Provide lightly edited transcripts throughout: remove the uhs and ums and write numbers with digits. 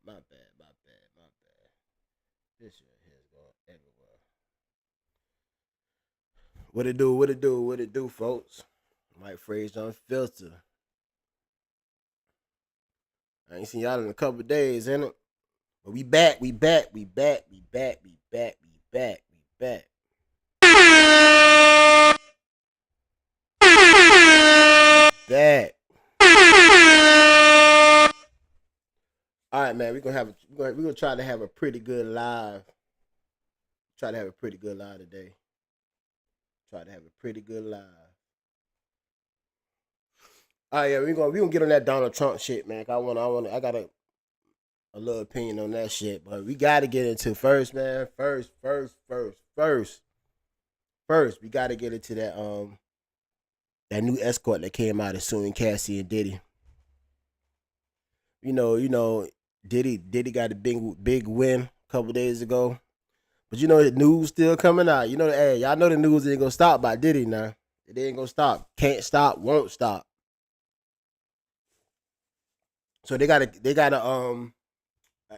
My bad. This shit here is going everywhere. What it do, folks? Mike Phrase on filter. I ain't seen y'all in a couple of days, ain't it? But we back. Back. All right, man. We're gonna try to have a pretty good live. Try to have a pretty good live today. Try to have a pretty good live. Oh yeah, we gonna get on that Donald Trump shit, man. I got a little opinion on that shit, but we gotta get into first, man. First, we gotta get into that new escort that came out as suing Cassie and Diddy. You know, Diddy got a big win a couple days ago. But the news still coming out. Hey, y'all know the news ain't gonna stop by Diddy now. It ain't gonna stop. Can't stop, won't stop. So they got a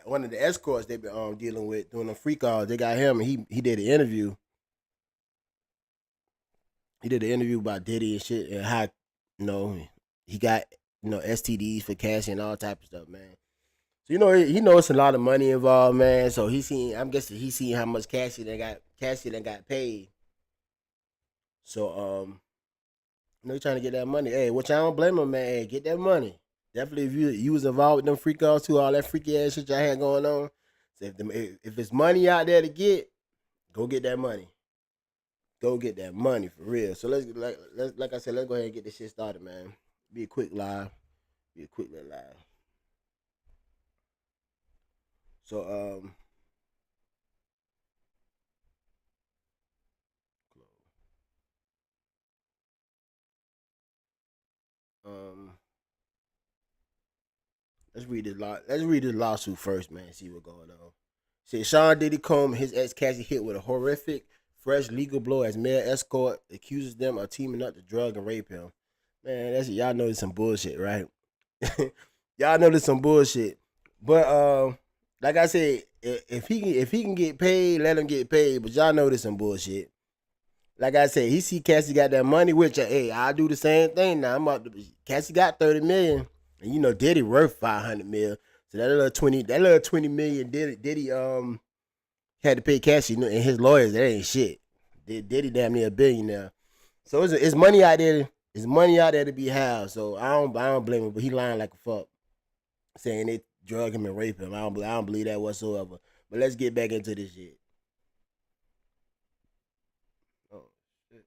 one of the escorts they been dealing with doing the free calls. They got him and he did an interview. He did an interview about Diddy and shit and how he got STDs for cash and all type of stuff, man. So he knows it's a lot of money involved, man. So I'm guessing he seen how much Cassie that got paid. So he trying to get that money. Hey, which I don't blame him, man. Hey, get that money. Definitely, if you was involved with them freak calls too, all that freaky ass shit y'all had going on. So if it's money out there to get, go get that money. Go get that money for real. So like I said, let's go ahead and get this shit started, man. Be a quick live. Be a quick little live. So um let's read this lawsuit first, man. See what's going on. Say Sean Diddy Combs and his ex Cassie hit with a horrific, fresh legal blow as Mayor Escort accuses them of teaming up to drug and rape him. Man, that's y'all know this some bullshit, right? Y'all know this some bullshit. But like I said, if he can get paid, let him get paid. But y'all know this some bullshit. Like I said, he see Cassie got that money, which hey, I do the same thing now. Cassie got 30 million, and Diddy worth 500 million. So that little 20 million Diddy had to pay Cassie and his lawyers. That ain't shit. Diddy damn near a billionaire. So it's money out there. It's money out there to be had. So I don't blame him, but he lying like a fuck, saying they drug him and rape him. I don't believe that whatsoever. But let's get back into this shit. Oh shit.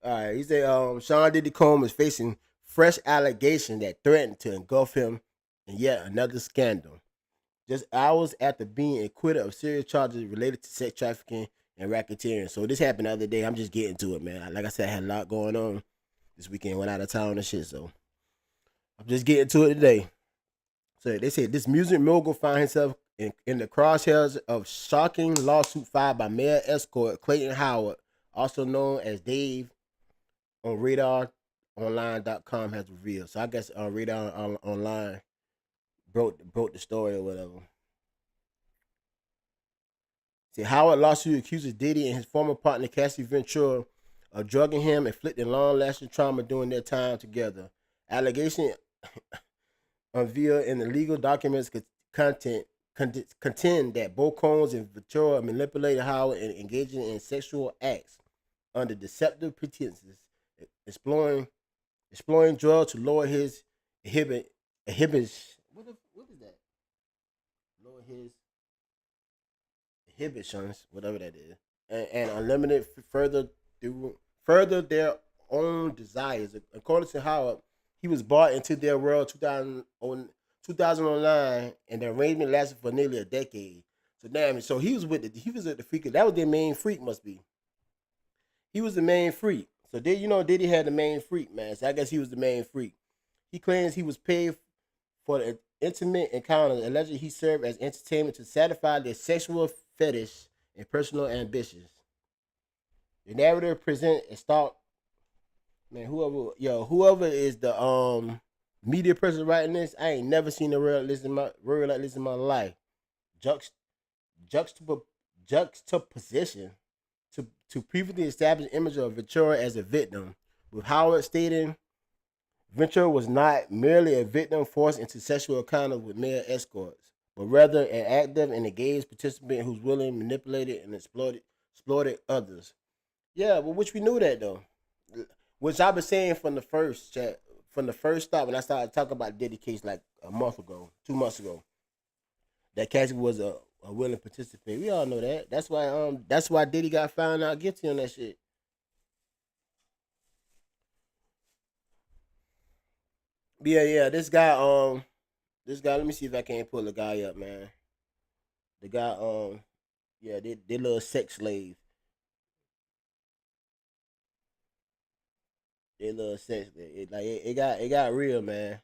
All right, he said Sean Diddy Combs is facing fresh allegations that threaten to engulf him in yet another scandal. Just hours after being acquitted of serious charges related to sex trafficking and racketeering. So this happened the other day. I'm just getting to it, man. Like I said, I had a lot going on this weekend. Went out of town and shit. So I'm just getting to it today. So they said this music mogul found himself in the crosshairs of shocking lawsuit filed by Mayor Escort Clayton Howard, also known as Dave, on RadarOnline.com has revealed. So I guess Radar Online broke the story or whatever. See, Howard lawsuit accuses Diddy and his former partner Cassie Ventura of drugging him, inflicting long-lasting trauma during their time together. Allegation unveiled in the legal documents contend that both Combs and Ventura manipulated Howard and engaging in sexual acts under deceptive pretenses, exploring drugs to lower his inhibition. What is that? Lower his inhibitions, whatever that is, and unlimited further their own desires. According to Howard, he was brought into their world 2009, and the arrangement lasted for nearly a decade. So damn it. So he was with the freak. That was their main freak, must be. He was the main freak. So Diddy had the main freak, man. So I guess he was the main freak. He claims he was paid for the intimate encounters. Allegedly, he served as entertainment to satisfy their sexual fetish and personal ambitions. The narrative present a stalk. Man, whoever is the Media person writing this, I ain't never seen a word like this in my life. Juxt, juxtap- juxtaposition to previously established image of Ventura as a victim, with Howard stating Ventura was not merely a victim forced into sexual encounters with male escorts, but rather an active and engaged participant who's willing, manipulated, and exploited others. Yeah, well, which we knew that though. Which I've been saying from the first chat, from the first stop when I started talking about Diddy case like a month ago, 2 months ago, that Cassie was a willing participant. We all know that. That's why Diddy got found out guilty on that shit. Yeah, yeah. This guy. Let me see if I can pull the guy up, man. The guy, yeah, they little sex slave. They little sex. It got real, man.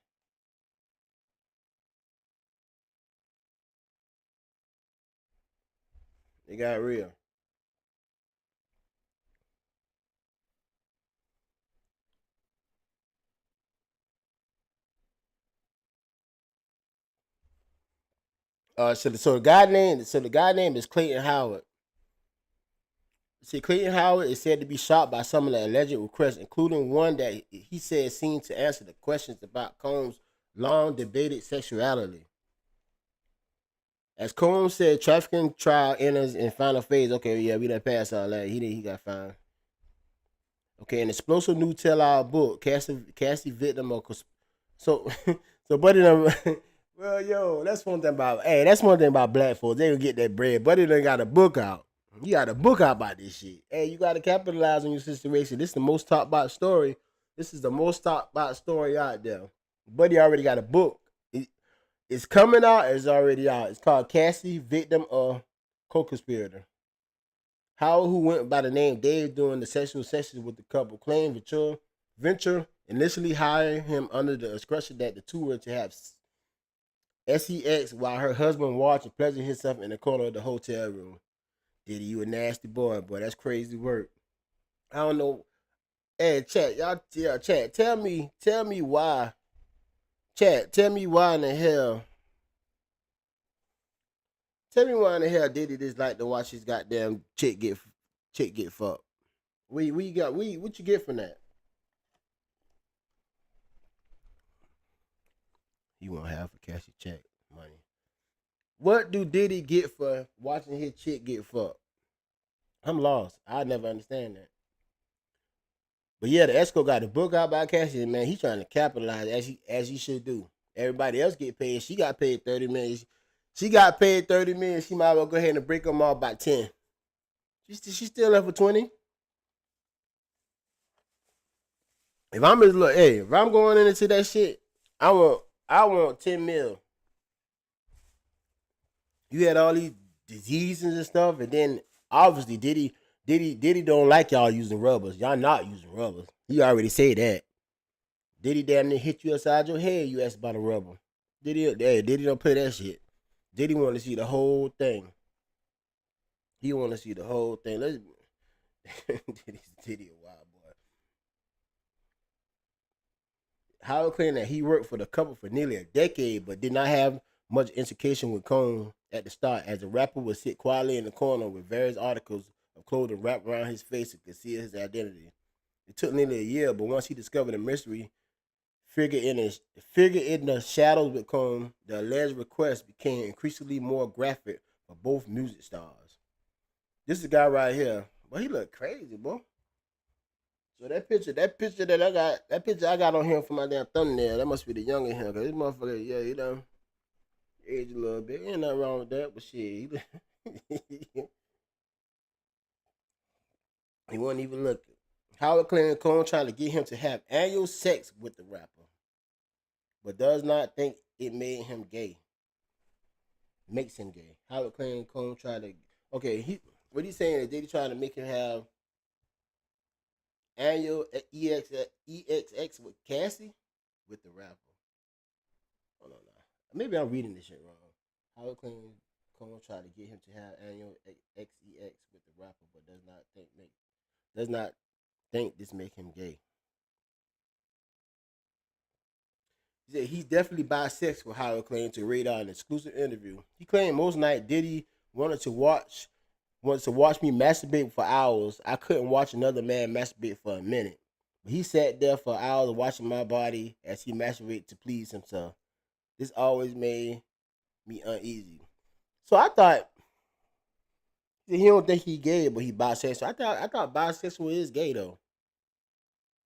It got real. So the guy name is Clayton Howard. See, Clayton Howard is said to be shot by some of the alleged requests, including one that he said seemed to answer the questions about Combs' long debated sexuality. As Combs said, trafficking trial enters in final phase. Okay, yeah, we done passed all that. He got fined. Okay, an explosive new tell-all book, Cassie victim of so so Buddy done well, yo, that's one thing about black folks. They gonna get that bread. Buddy done got a book out. You got a book out about this shit. Hey, you gotta capitalize on your situation. This is the most talked about story. This is the most talked about story out there. Buddy already got a book. It's coming out. It's already out. It's called Cassie, Victim of Co-Conspirator. Howard, who went by the name Dave during the sexual sessions with the couple, claimed Venture initially hired him under the expression that the two were to have sex while her husband watched and pleasured himself in the corner of the hotel room. Diddy, you a nasty boy. That's crazy work. I don't know. Hey, chat, y'all, yeah, chat. Tell me why. Chat, tell me why in the hell. Tell me why in the hell Diddy just like to watch his goddamn chick get fucked. We got we what you get from that? You won't have a cash your check money. What do Diddy get for watching his chick get fucked? I'm lost. I never understand that. But yeah, the Esco got the book out by Cassie, and man, he trying to capitalize as he should do. Everybody else get paid. She got paid 30 million. She got paid 30 million. She might as well go ahead and break them all by 10. She still left for 20. If I'm just look, hey, if I'm going into that shit, I want 10 mil. You had all these diseases and stuff, and then obviously Diddy don't like y'all using rubbers. Y'all not using rubbers. He already said that. Diddy damn near hit you upside your head. You asked about a rubber. Diddy don't play that shit. Diddy want to see the whole thing. He want to see the whole thing. Let's Diddy a wild boy. Howard claimed that he worked for the couple for nearly a decade, but did not have much integration with Cone at the start, as the rapper would sit quietly in the corner with various articles of clothing wrapped around his face to conceal his identity. It took nearly a year, but once he discovered the mystery figure in the shadows with Cone, the alleged request became increasingly more graphic for both music stars. This is a guy right here. But he look crazy, boy. So that picture I got on him for my damn thumbnail, that must be the younger him. Cause this motherfucker, yeah, he done aged a little bit. Ain't nothing wrong with that, but shit, he wasn't even looking. Howard claimed Cone trying to get him to have annual sex with the rapper, but does not think it made him gay. Makes him gay. Howard claimed Cone tried to. Okay, what he's saying is they trying to make him have annual EXX with Cassie with the rapper. Hold on now. Maybe I'm reading this shit wrong. Howard claimed Cone tried to get him to have annual XEX with the rapper, but does not think this make him gay. He said he's definitely bisexual, Howard claimed to Radar in an exclusive interview. He claimed most night Diddy wanted to watch me masturbate for hours. I couldn't watch another man masturbate for a minute. But he sat there for hours watching my body as he masturbated to please himself. This always made me uneasy. So I thought he don't think he gay, but he bisexual. I thought bisexual is gay though.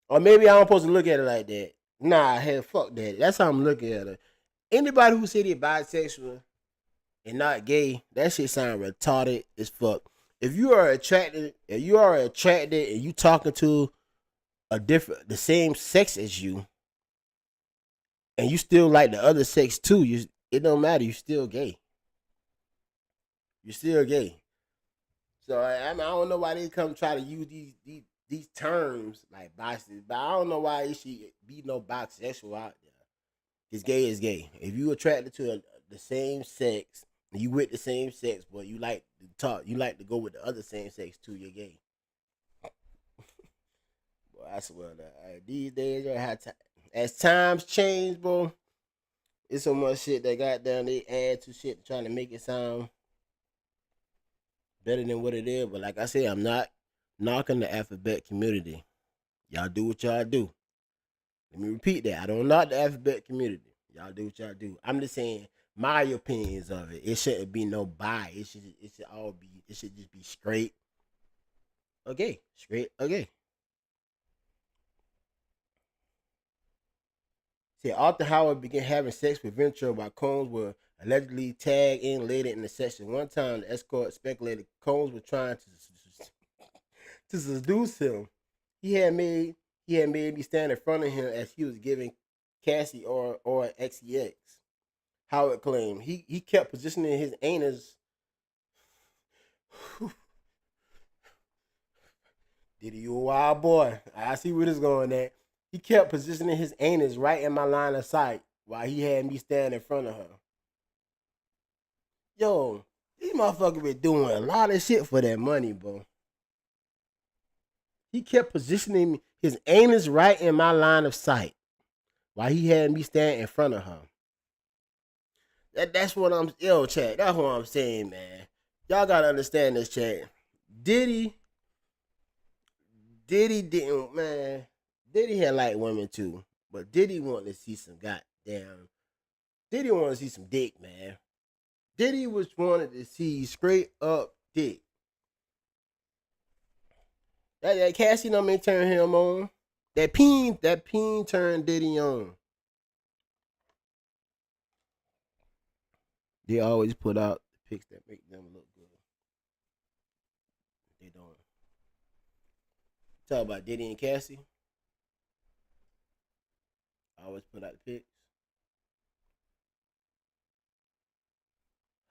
Or maybe I'm supposed to look at it like that. Nah, hell, fuck that. That's how I'm looking at it. Anybody who say they bisexual and not gay, that shit sound retarded as fuck. If you are attracted and you talking to the same sex as you, and you still like the other sex too, it don't matter. You still gay. You're still gay. So I don't know why they come try to use these terms like bisexual, but I don't know why it should be no bisexual out there. It's gay is gay. If you attracted to the same sex, you with the same sex, but you like to talk, you like to go with the other same sex too, you're gay. Boy, I swear that these days, as times change, bro, it's so much shit that goddamn they add to shit trying to make it sound better than what it is. But like I said, I'm not knocking the alphabet community. Y'all do what y'all do. Let me repeat that. I don't knock the alphabet community. Y'all do what y'all do. I'm just saying my opinions of it. It shouldn't be no bias. It should just be straight okay. Straight okay. See, Arthur Howard began having sex with Ventura while Combs were allegedly tagged in later in the session. One time, the escort speculated Combs was trying to seduce him. He had made me stand in front of him as he was giving Cassie or XEX. Howard claimed he kept positioning his anus. Diddy, you a wild boy. I see where this going at. He kept positioning his anus right in my line of sight while he had me stand in front of her. Yo, these motherfuckers been doing a lot of shit for that money, bro. He kept positioning his anus right in my line of sight while he had me stand in front of her. That's what I'm chat. That's what I'm saying, man. Y'all gotta understand this, chat. Diddy didn't, man. Diddy had like women too, but Diddy wanted to see some goddamn. Diddy wanted to see some dick, man. Diddy was wanted to see straight up dick. That Cassie done may turn him on. That peen turned Diddy on. They always put out the pics that make them look good. They don't. Talk about Diddy and Cassie. I always put out the pics.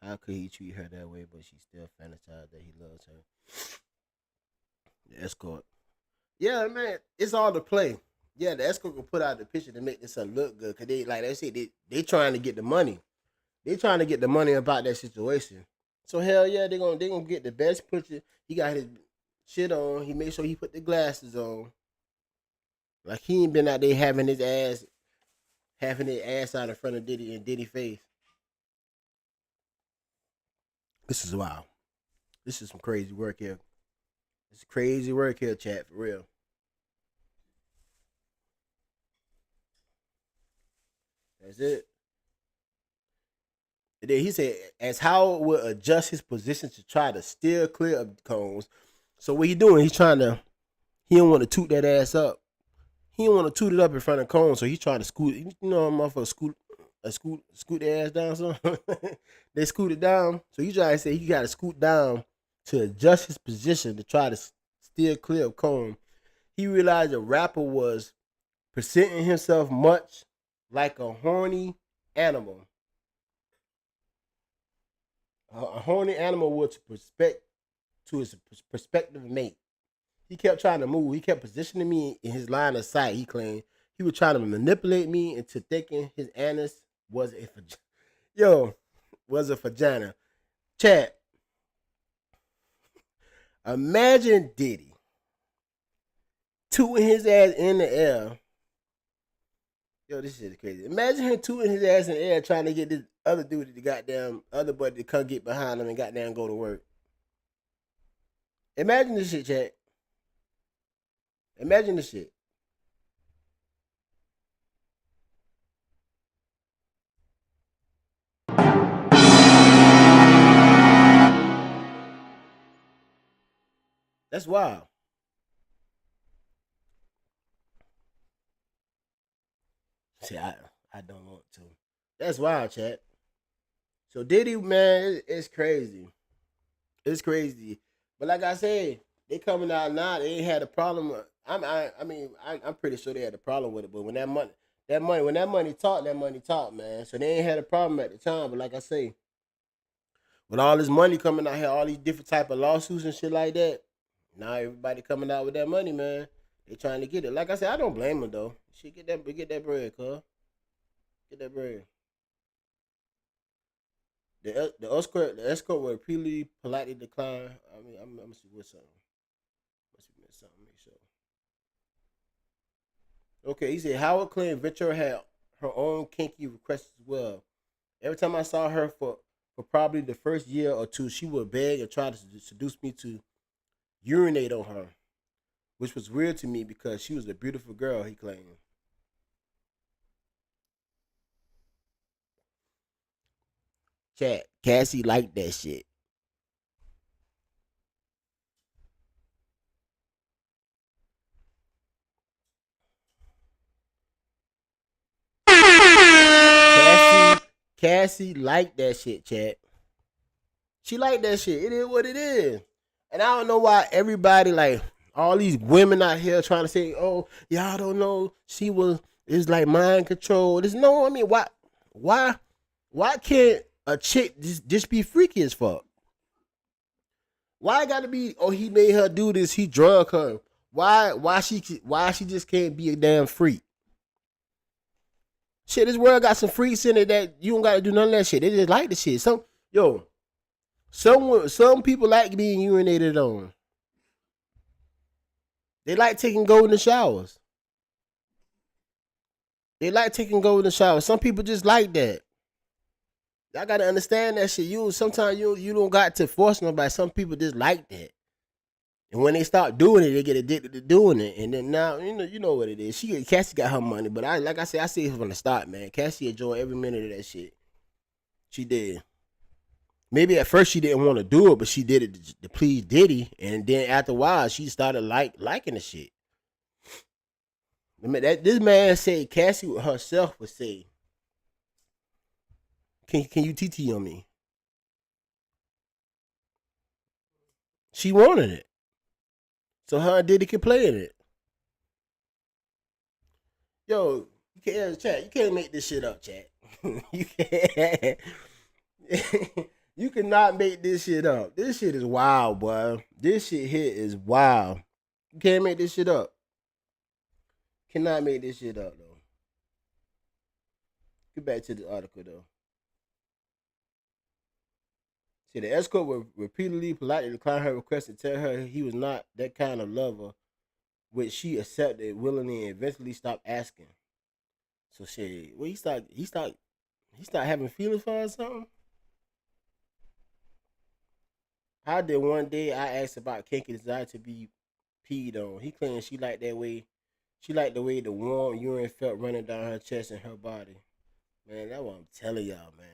How could he treat her that way, but she still fantasized that he loves her? The escort. Yeah, man, it's all the play. Yeah, the escort will put out the picture to make this look good. Cause they like they say they trying to get the money. They trying to get the money about that situation. So hell yeah, they gonna get the best picture. He got his shit on. He made sure he put the glasses on. Like he ain't been out there having his ass out in front of Diddy and Diddy face. This is wild. This is some crazy work here. It's crazy work here, chat, for real. That's it. And then he said, as Howard would adjust his position to try to steer clear of Combs. So what he doing? He don't want to toot that ass up. He don't want to toot it up in front of Combs. So he's trying to scoot. You know, motherfucker scoot their ass down. So they scoot it down. So he try to say he got to scoot down to adjust his position to try to steer clear of Combs. He realized the rapper was presenting himself much like a horny animal. A horny animal would to his prospective mate. He kept trying to move. He kept positioning me in his line of sight. He claimed he was trying to manipulate me into thinking his anus was a was a vagina. Chat. Imagine Diddy tooting his ass in the air Yo, this shit is crazy. Imagine him tooting his ass in the air trying to get this other dude, the goddamn other buddy, to come get behind him and goddamn go to work. Imagine this shit, chat. Imagine this shit. That's wild. See, I don't want to. That's wild, chat. So Diddy, man, it's crazy. It's crazy. But like I said, they coming out now. They ain't had a problem. I'm pretty sure they had a problem with it. But when when that money talk, man. So they ain't had a problem at the time. But like I say, with all this money coming out here, all these different type of lawsuits and shit like that, now everybody coming out with that money, man. They trying to get it. Like I said, I don't blame them though. Shit, get that bread, cuz. Get that bread. The escort will repeatedly politely decline. I mean, I'm gonna see what's something. Must be missing something. Make sure. Okay, he said Howard claimed Ventura had her own kinky requests as well. Every time I saw her for probably the first year or two, she would beg and try to seduce me to urinate on her, which was weird to me because she was a beautiful girl. He claimed. Chat Cassie liked that shit. Cassie Cassie liked that shit. Chat. She like that shit. It is what it is. And I don't know why everybody like all these women out here trying to say, "Oh, y'all don't know she was it's like mind control." There's no, I mean, why, why can't a chick just be freaky as fuck? Why it gotta be? Oh, he made her do this. He drug her. Why she just can't be a damn freak? Shit, this world got some freaks in it that you don't gotta do none of that shit. They just like the shit. Yo, some people like being urinated on. They like taking golden showers. They like taking golden showers. Some people just like that. I gotta understand that shit. You sometimes you don't got to force nobody. Some people just like that. And when they start doing it, they get addicted to doing it. And then now, you know what it is. Cassie got her money, but like I said, I see it from the start, man. Cassie enjoyed every minute of that shit. She did. Maybe at first she didn't want to do it, but she did it to please Diddy. And then after a while, she started liking the shit. This man said Cassie herself would say, "Can you TT on me?" She wanted it, so her and Diddy could play in it. Yo, you can't chat. You can't make this shit up, chat. You can't. You cannot make this shit up. This shit is wild, boy. This shit here is wild. You can't make this shit up. Cannot make this shit up though. Get back to the article though. See, the escort would repeatedly, politely decline her request and tell her he was not that kind of lover, which she accepted willingly and eventually stopped asking. So shit, well, he start having feelings for her or something. How did one day I asked about kinky desire to be peed on? He claimed she liked that way. She liked the way the warm urine felt running down her chest and her body. Man, that's what I'm telling y'all, man.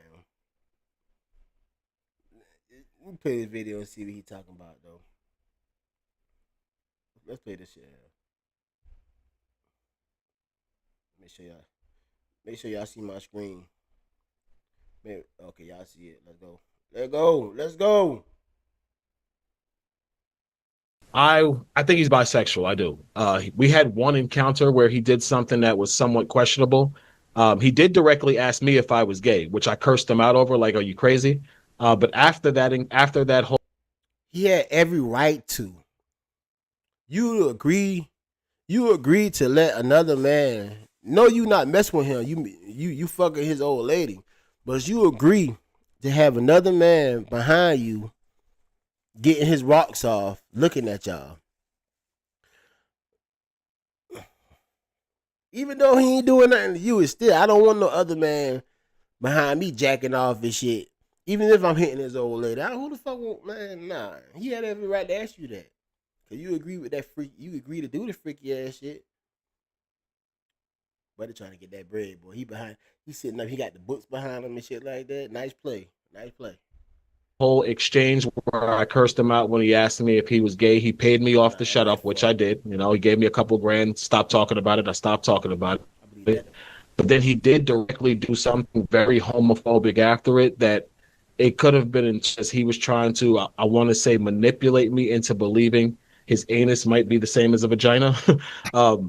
Let me play this video and see what he talking about though. Let's play this shit. Here. Make sure y'all, make sure y'all see my screen. Man, okay, y'all see it. Let's go. Let's go. Let's go. I think he's bisexual. I do. We had one encounter where he did something that was somewhat questionable. He did directly ask me if I was gay, which I cursed him out over, like, "Are you crazy?" But after that whole He had every right to. You agree. You agree to let another man. No, you not messing with him. You fucking his old lady, but you agree to have another man behind you getting his rocks off, looking at y'all. Even though he ain't doing nothing to you, it's still I don't want no other man behind me jacking off and shit. Even if I'm hitting his old lady, who the fuck want man? Nah, he had every right to ask you that. Cause you agree with that freak. You agree to do the freaky ass shit. But they trying to get that bread, boy. He behind. He sitting up. He got the books behind him and shit like that. Nice play. Nice play. Whole exchange where I cursed him out when he asked me if he was gay. He paid me off to Nah, shut that's up, which I fucked up. did. You know, he gave me a couple grand, stopped talking about it. I stopped talking about I believe it. that. But then he did directly do something very homophobic after it that it could have been as he was trying to, I want to say, manipulate me into believing his anus might be the same as a vagina.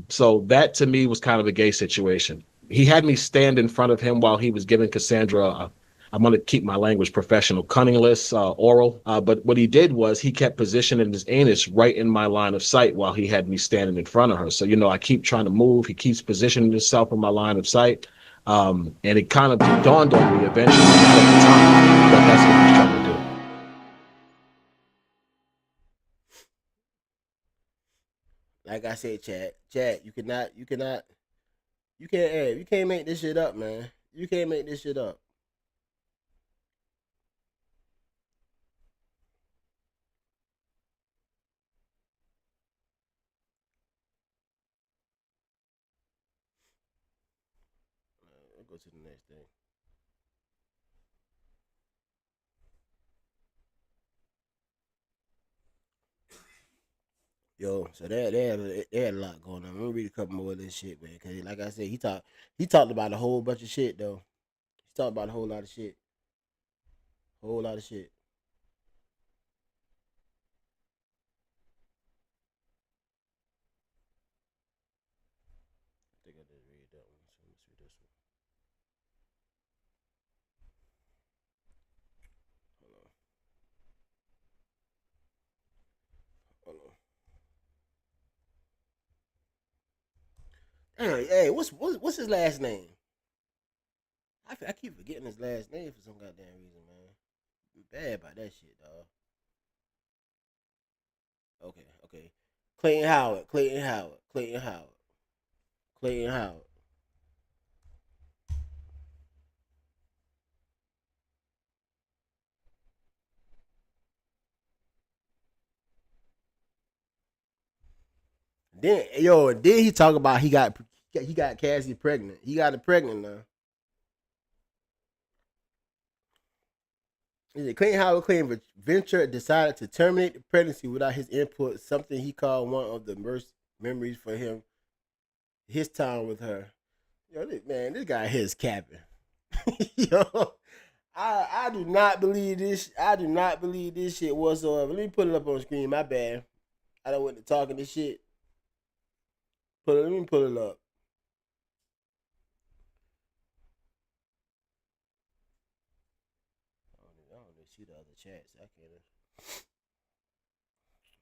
So that to me was kind of a gay situation. He had me stand in front of him while he was giving Cassandra I'm going to keep my language professional, cunningless oral. But what he did was he kept positioning his anus right in my line of sight while he had me standing in front of her. So, you know, I keep trying to move. He keeps positioning himself in my line of sight. And it kind of dawned on me eventually, not at the time, but that's what he's trying to do. Like I said, Chad, you can't, hey, you can't make this shit up, man. You can't make this shit up. Let's go to the next thing. Yo, so they had a lot going on. I'm gonna read a couple more of this shit, man. Cause like I said, he talked about a whole bunch of shit though. He talked about a whole lot of shit, whole lot of shit. I think I did read that one. So let's read this one. Hold on, hold on. Hey, what's his last name? I keep forgetting his last name for some goddamn reason, man. I'm bad about that shit, dog. Okay, okay. Clayton Howard, Clayton Howard, Clayton Howard, Clayton Howard. Then he talk about he got Cassie pregnant. He got her pregnant now. Clayton Howard claimed Ventura decided to terminate the pregnancy without his input, something he called one of the worst memories for him, his time with her. Yo, this guy here is capping. Yo, I do not believe this. I do not believe this shit whatsoever. Let me put it up on the screen. My bad. I don't want to talking this shit. Let me pull it up. I don't even see the other chats. I can't.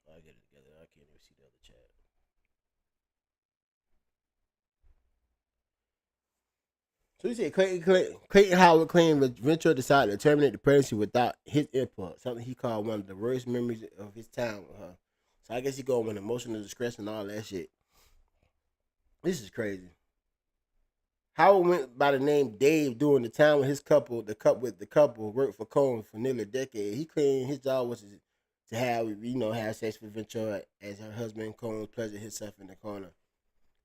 I get it together. I can't even see the other chat. So he said Clayton Howard claimed Ventura decided to terminate the pregnancy without his input, something he called one of the worst memories of his time with her. So I guess he going with emotional distress and all that shit. This is crazy. Howard went by the name Dave during the time when the couple worked for Combs for nearly a decade. He claimed his job was to have sex with Ventura as her husband Combs pleasured himself in the corner.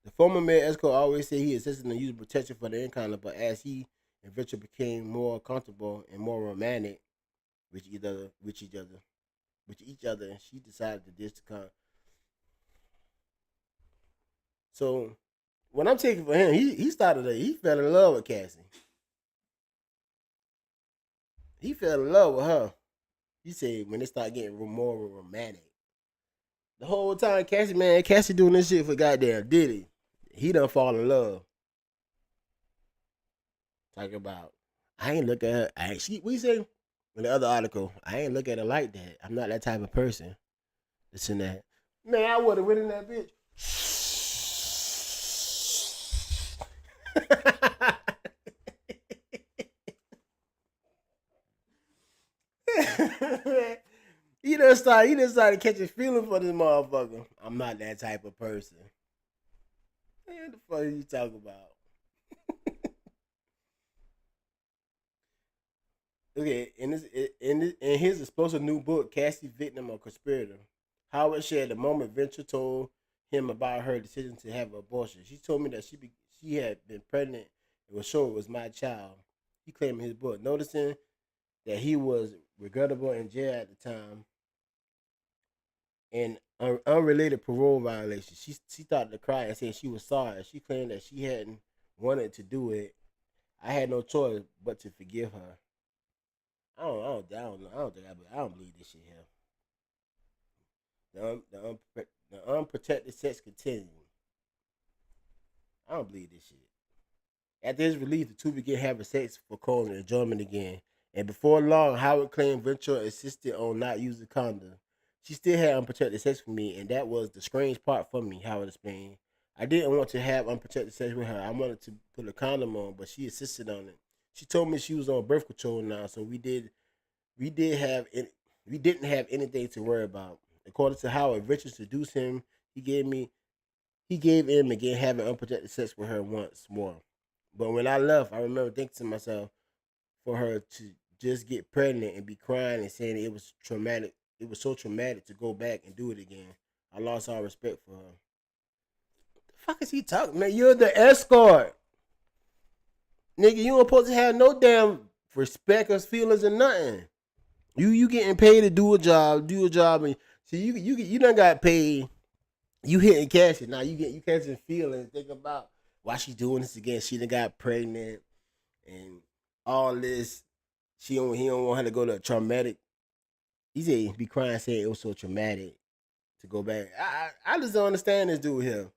The former mayor Escort always said he insisted on using protection for the encounter, but as he and Ventura became more comfortable and more romantic with each other, she decided to ditch the con. So what I'm taking for him, he fell in love with Cassie. He fell in love with her. He said when they start getting more romantic. The whole time Cassie doing this shit for goddamn Diddy. He done fall in love. Talk about I ain't look at her. We say in the other article, I ain't look at her like that. I'm not that type of person. This and that. Man, I would have went in that bitch. he done started catching feeling for this motherfucker. I'm not that type of person. What the fuck are you talking about? Okay, in his explosive new book, Cassie, Victim or Conspirator, Howard shared the moment Venture told him about her decision to have an abortion. She told me that she had been pregnant and was sure it was my child. He claimed in his book, noticing that he was regrettable in jail at the time and unrelated parole violation. She started to cry and said she was sorry. She claimed that she hadn't wanted to do it. I had no choice but to forgive her. I don't believe this shit here. The unprotected sex continuing. I don't believe this shit. After his release, the two began having sex for Cole and enjoyment again. And before long, Howard claimed Ventura insisted on not using condom. She still had unprotected sex with me, and that was the strange part for me, Howard explained. I didn't want to have unprotected sex with her. I wanted to put a condom on, but she insisted on it. She told me she was on birth control now, so we did have it. We didn't have anything to worry about. According to Howard, Richard seduced him. He gave in and began having unprotected sex with her once more. But when I left, I remember thinking to myself, for her to just get pregnant and be crying and saying it was traumatic. It was so traumatic to go back and do it again. I lost all respect for her. The fuck is he talking, man? You're the escort, nigga. You ain't supposed to have no damn respect or feelings or nothing. You getting paid to do a job, and see you done got paid. You hitting cash now. You catching feelings. Think about why she doing this again. She done got pregnant and all this. He don't want her to go to a traumatic. He said he be crying saying it was so traumatic to go back. I just don't understand this dude here.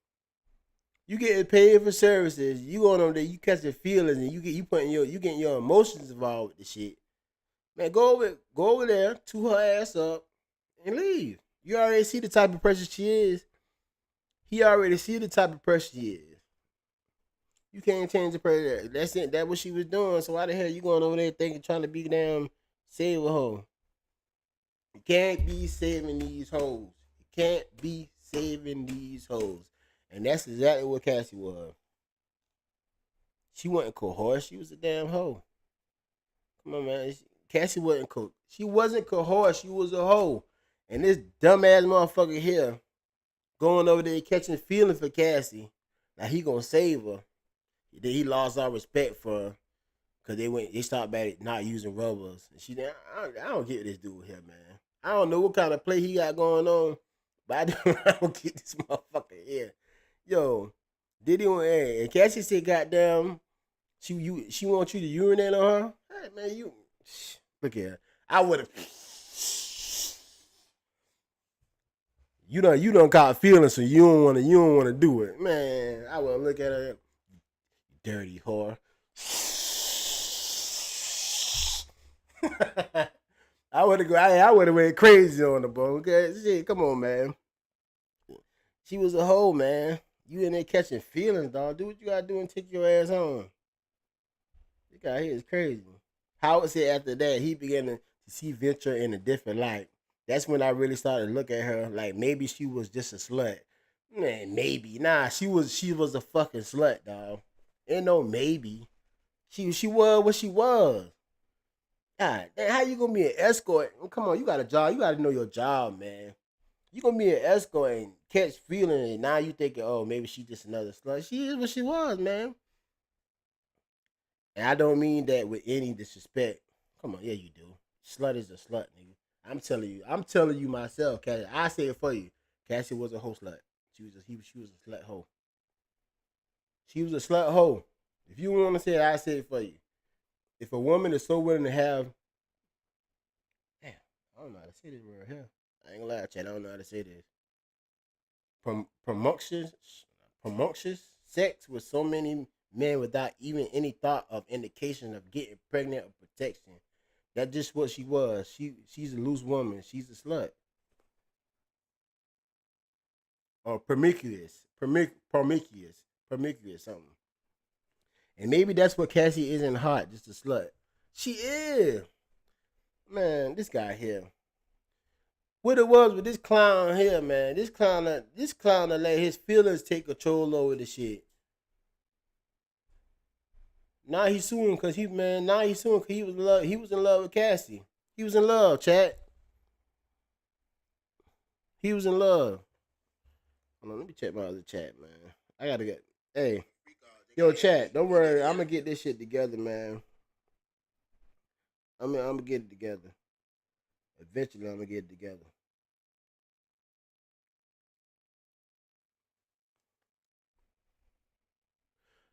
You getting paid for services. You going over there, you catching feelings, and you getting your emotions involved with the shit. Man, go over there, to her ass up, and leave. You already see the type of person she is. He already see the type of person she is. You can't change the person. That's it. That's what she was doing. So why the hell you going over there thinking trying to be damn save a hoe? You can't be saving these hoes. You can't be saving these hoes. And that's exactly what Cassie was. She wasn't coerced. She was a damn hoe. Come on, man. Cassie wasn't She wasn't coerced. She was a hoe. And this dumbass motherfucker here going over there catching feelings for Cassie. Now he gonna save her. Then he lost all respect for her because they stopped at not using rubbers. And I don't get this dude here, man. I don't know what kind of play he got going on, but I don't get this motherfucker here. Yo, Diddy and Cassie said, "Goddamn, she wants you to urinate on her." Hey, man, you look here. I would have. You don't caught feelings, so you don't want to do it, man. I would look at her, dirty whore. I would have went crazy on the boat. Okay, shit, come on, man. She was a hoe, man. You in there catching feelings, dog. Do what you gotta do and take your ass home. This guy here is crazy. Howard said after that he began to see Venture in a different light. That's when I really started to look at her like maybe she was just a slut. Man, maybe. Nah, she was a fucking slut, dog. Ain't no maybe. She was what she was. God, damn, how you gonna be an escort? Come on, you got a job. You gotta know your job, man. You gonna be an escort and catch feeling, and now you thinking, oh, maybe she just another slut. She is what she was, man. And I don't mean that with any disrespect. Come on, yeah, you do. Slut is a slut, nigga. I'm telling you myself, Cassie. I say it for you. Cassie was a hoe slut. She was a slut hoe. She was a slut hoe. If you want to say it, I say it for you. If a woman is so willing to have, damn, I don't know how to say this word here. I ain't gonna lie, Chad. I don't know how to say this. Promoxious sex with so many men without even any thought of indication of getting pregnant or protection. That's just what she was. She's a loose woman. She's a slut. Or promiscuous something. And maybe that's what Cassie isn't hot, just a slut. She is. Man, this guy here. What it was with this clown here, man. This clown let his feelings take control over the shit. Now he's suing because he man. Now he's suing because he was in love. He was in love with Cassie. He was in love, chat. He was in love. Hold on, let me check my other chat, man. I gotta get. Hey, yo, chat. Don't worry. I'm gonna get this shit together, man. I'm gonna get it together. Eventually, I'm gonna get it together.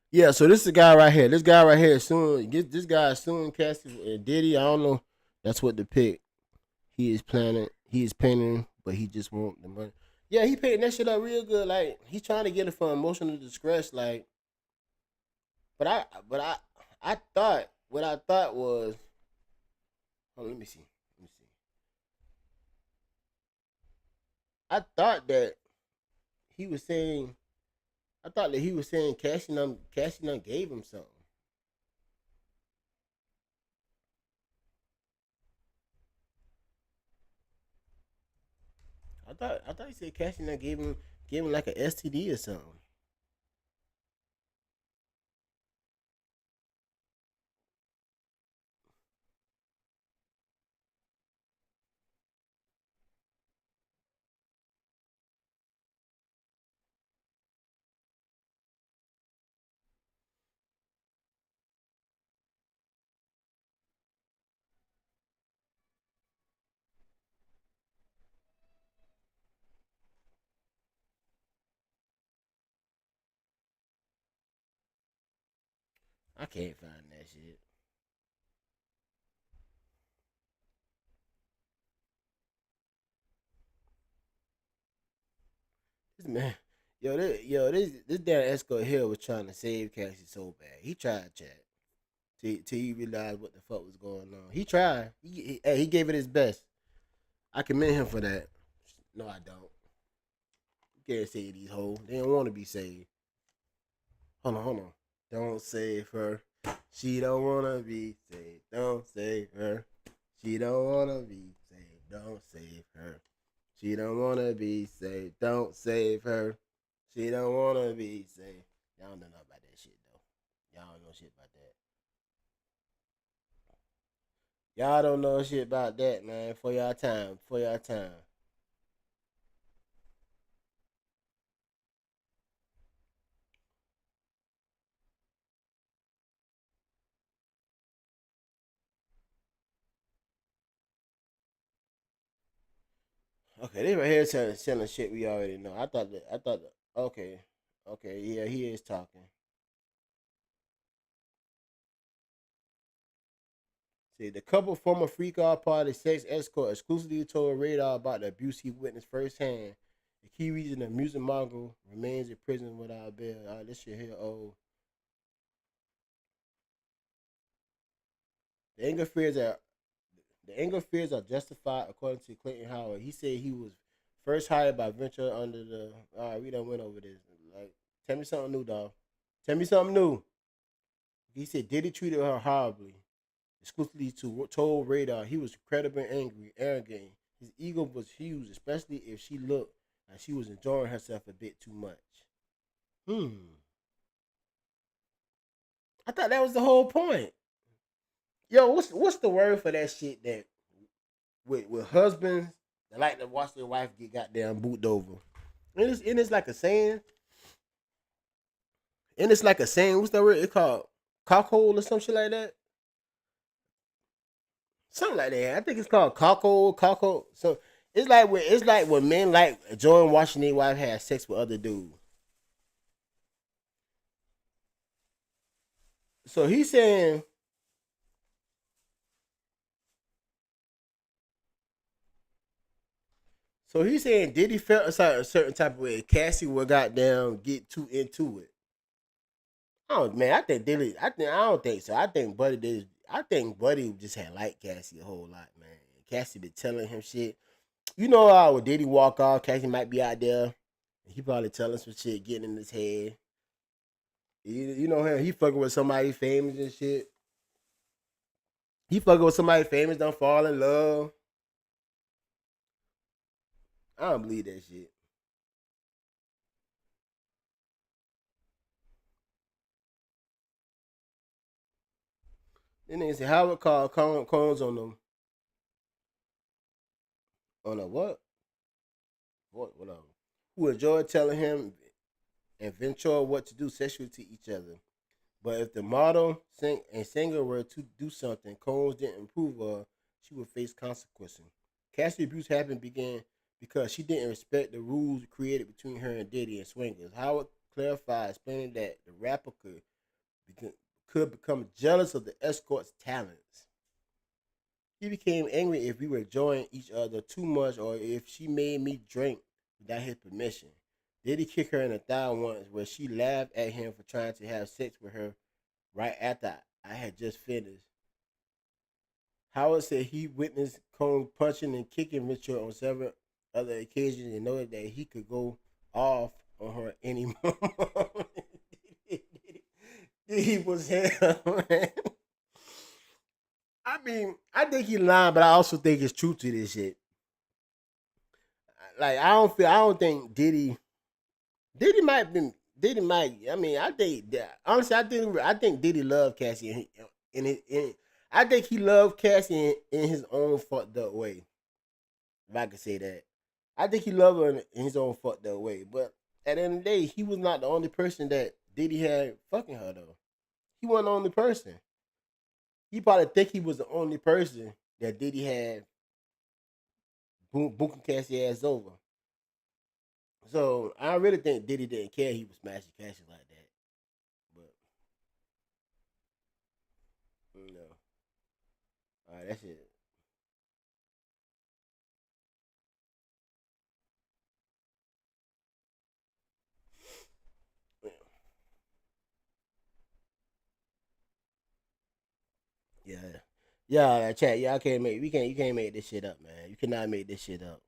Yeah, so this is the guy right here. This guy right here is suing. This guy is suing Cassie and Diddy. I don't know. That's what the pick. He is planning. He is painting, but he just want the money. Yeah, he paid that shit up real good. Like he's trying to get it for emotional distress. Like, but I thought what I thought was. Oh, let me see. Let me see. I thought that he was saying. I thought that he was saying Cassie gave him something. I thought he said Cassie gave him like a STD or something. I can't find that shit. This man, this damn Escort Hill was trying to save Cassie so bad. He tried, chat, till he realized what the fuck was going on. He tried. Hey, he gave it his best. I commend him for that. No, I don't. You can't save these hoes. They don't want to be saved. Hold on, hold on. Don't save her. She don't wanna be saved. Don't save her. She don't wanna be saved. Don't save her. She don't wanna be saved. Don't save her. She don't wanna be saved. Y'all don't know nothing about that shit though. Y'all don't know shit about that. Y'all don't know shit about that, man. For y'all time. For y'all time. Okay, they right here telling shit we already know. Okay. Okay, yeah, he is talking. See, the couple former freak out party sex escort exclusively told Radar about the abuse he witnessed firsthand. The key reason the music mogul remains in prison without bail. This shit here, oh. The anger fears are the anger fears are justified according to Clayton Howard. He said he was first hired by Venture under the. All right, we done went over this. Like, tell me something new, dog. Tell me something new. He said Diddy treated her horribly. Exclusively to told Radar he was incredibly angry, arrogant. His ego was huge, especially if she looked like she was enjoying herself a bit too much. Hmm. I thought that was the whole point. Yo, what's the word for that shit that with husbands that like to watch their wife get goddamn boot over? And it's like a saying. And it's like a saying. What's that word? It's called cockhole or some shit like that. Something like that. I think it's called cockhole. So it's like when men like enjoying watching their wife have sex with other dudes. So he's saying Diddy felt a certain type of way. Cassie would goddamn get too into it. Oh man, I think Diddy. I don't think so. I think Buddy just had liked Cassie a whole lot, man. Cassie been telling him shit. You know how when Diddy walk off, Cassie might be out there. He probably telling some shit, getting in his head. You know him. He fucking with somebody famous and shit. He fucking with somebody famous, don't fall in love. I don't believe that shit. Then they say Howard called Combs on a whatever, who enjoyed telling him and Ventura what to do sexually to each other. But if the model and singer were to do something Combs didn't approve of, she would face consequences. Cassie abuse happened began because she didn't respect the rules created between her and Diddy and swingers. Howard clarified, explaining that the rapper become, could become jealous of the escort's talents. He became angry if we were enjoying each other too much or if she made me drink without his permission. Did he kick her in the thigh once where she laughed at him for trying to have sex with her right after I had just finished. Howard said he witnessed Combs punching and kicking Mitchell on several other occasions and noted that he could go off on her any moment. He was hell, man. I mean, I think he lying, but I also think it's truth to this shit. Like I don't think Diddy might been Diddy might. I mean, I think that honestly, I think Diddy loved Cassie, I think he loved Cassie in his own fucked up way. If I could say that, I think he loved her in his own fucked up way. But at the end of the day, he was not the only person that Diddy had fucking her though. He wasn't the only person. He probably think he was the only person that Diddy had booking Cassie ass over. So I really think Diddy didn't care he was smashing Cassie like that. But no. All right, that's it. Yeah, yeah, chat. Y'all can't make we can't you can't make this shit up, man. You cannot make this shit up.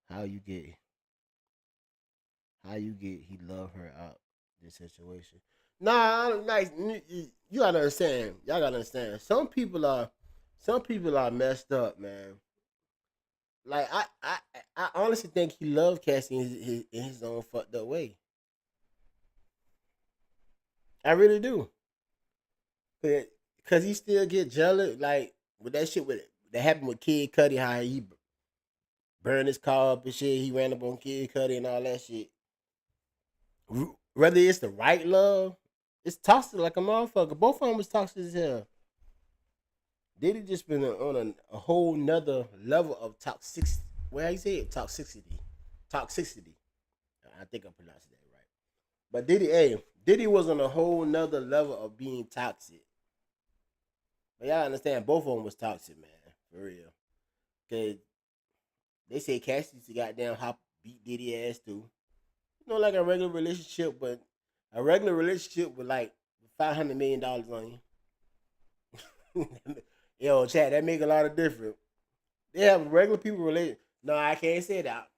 How you get he love her out this situation? Nah, like you gotta understand. Y'all gotta understand. Some people are messed up, man. Like I honestly think he loved Cassie in his own fucked up way. I really do. Cause he still get jealous, like with that shit with that happened with Kid Cudi, how he burned his car up and shit. He ran up on Kid Cudi and all that shit. Whether it's the right love, it's toxic like a motherfucker. Both of them was toxic as hell. Diddy just been on a whole nother level of toxicity. Well, how you say it? Toxicity. Toxicity. I think I pronounced that right. But Diddy was on a whole nother level of being toxic. But y'all understand, both of them was toxic, man. For real. Cause they say Cassie's the goddamn hop beat Diddy ass too. Like a regular relationship, but a regular relationship with like $500 million on you. Yo, chat, that make a lot of difference. They have regular people relate. No, I can't say that.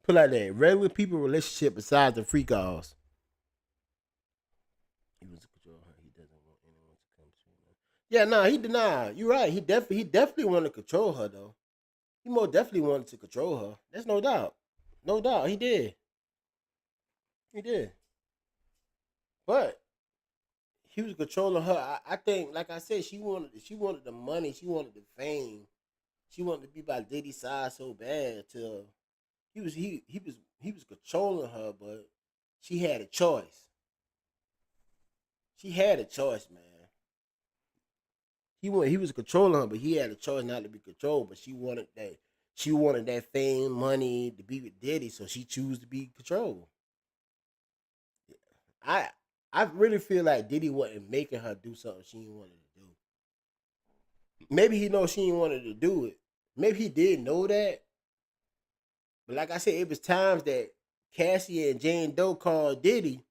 Put like that. Regular people relationship besides the free calls. He was control her. He doesn't want anyone to come to him. Yeah, nah, he denied. You're right. He definitely wanted to control her though. He more definitely wanted to control her. There's no doubt. No doubt. He did. He did. But he was controlling her. I think, like I said, she wanted the money, she wanted the fame, she wanted to be by Diddy's side so bad. Till he was controlling her, but she had a choice. She had a choice, man. He was controlling her, but he had a choice not to be controlled. But she wanted that fame, money to be with Diddy, so she chose to be controlled. I I really feel like Diddy wasn't making her do something she didn't want to do. Maybe he knows she didn't wanted to do it. Maybe he did know that. But like I said, it was times that Cassie and Jane Doe called Diddy.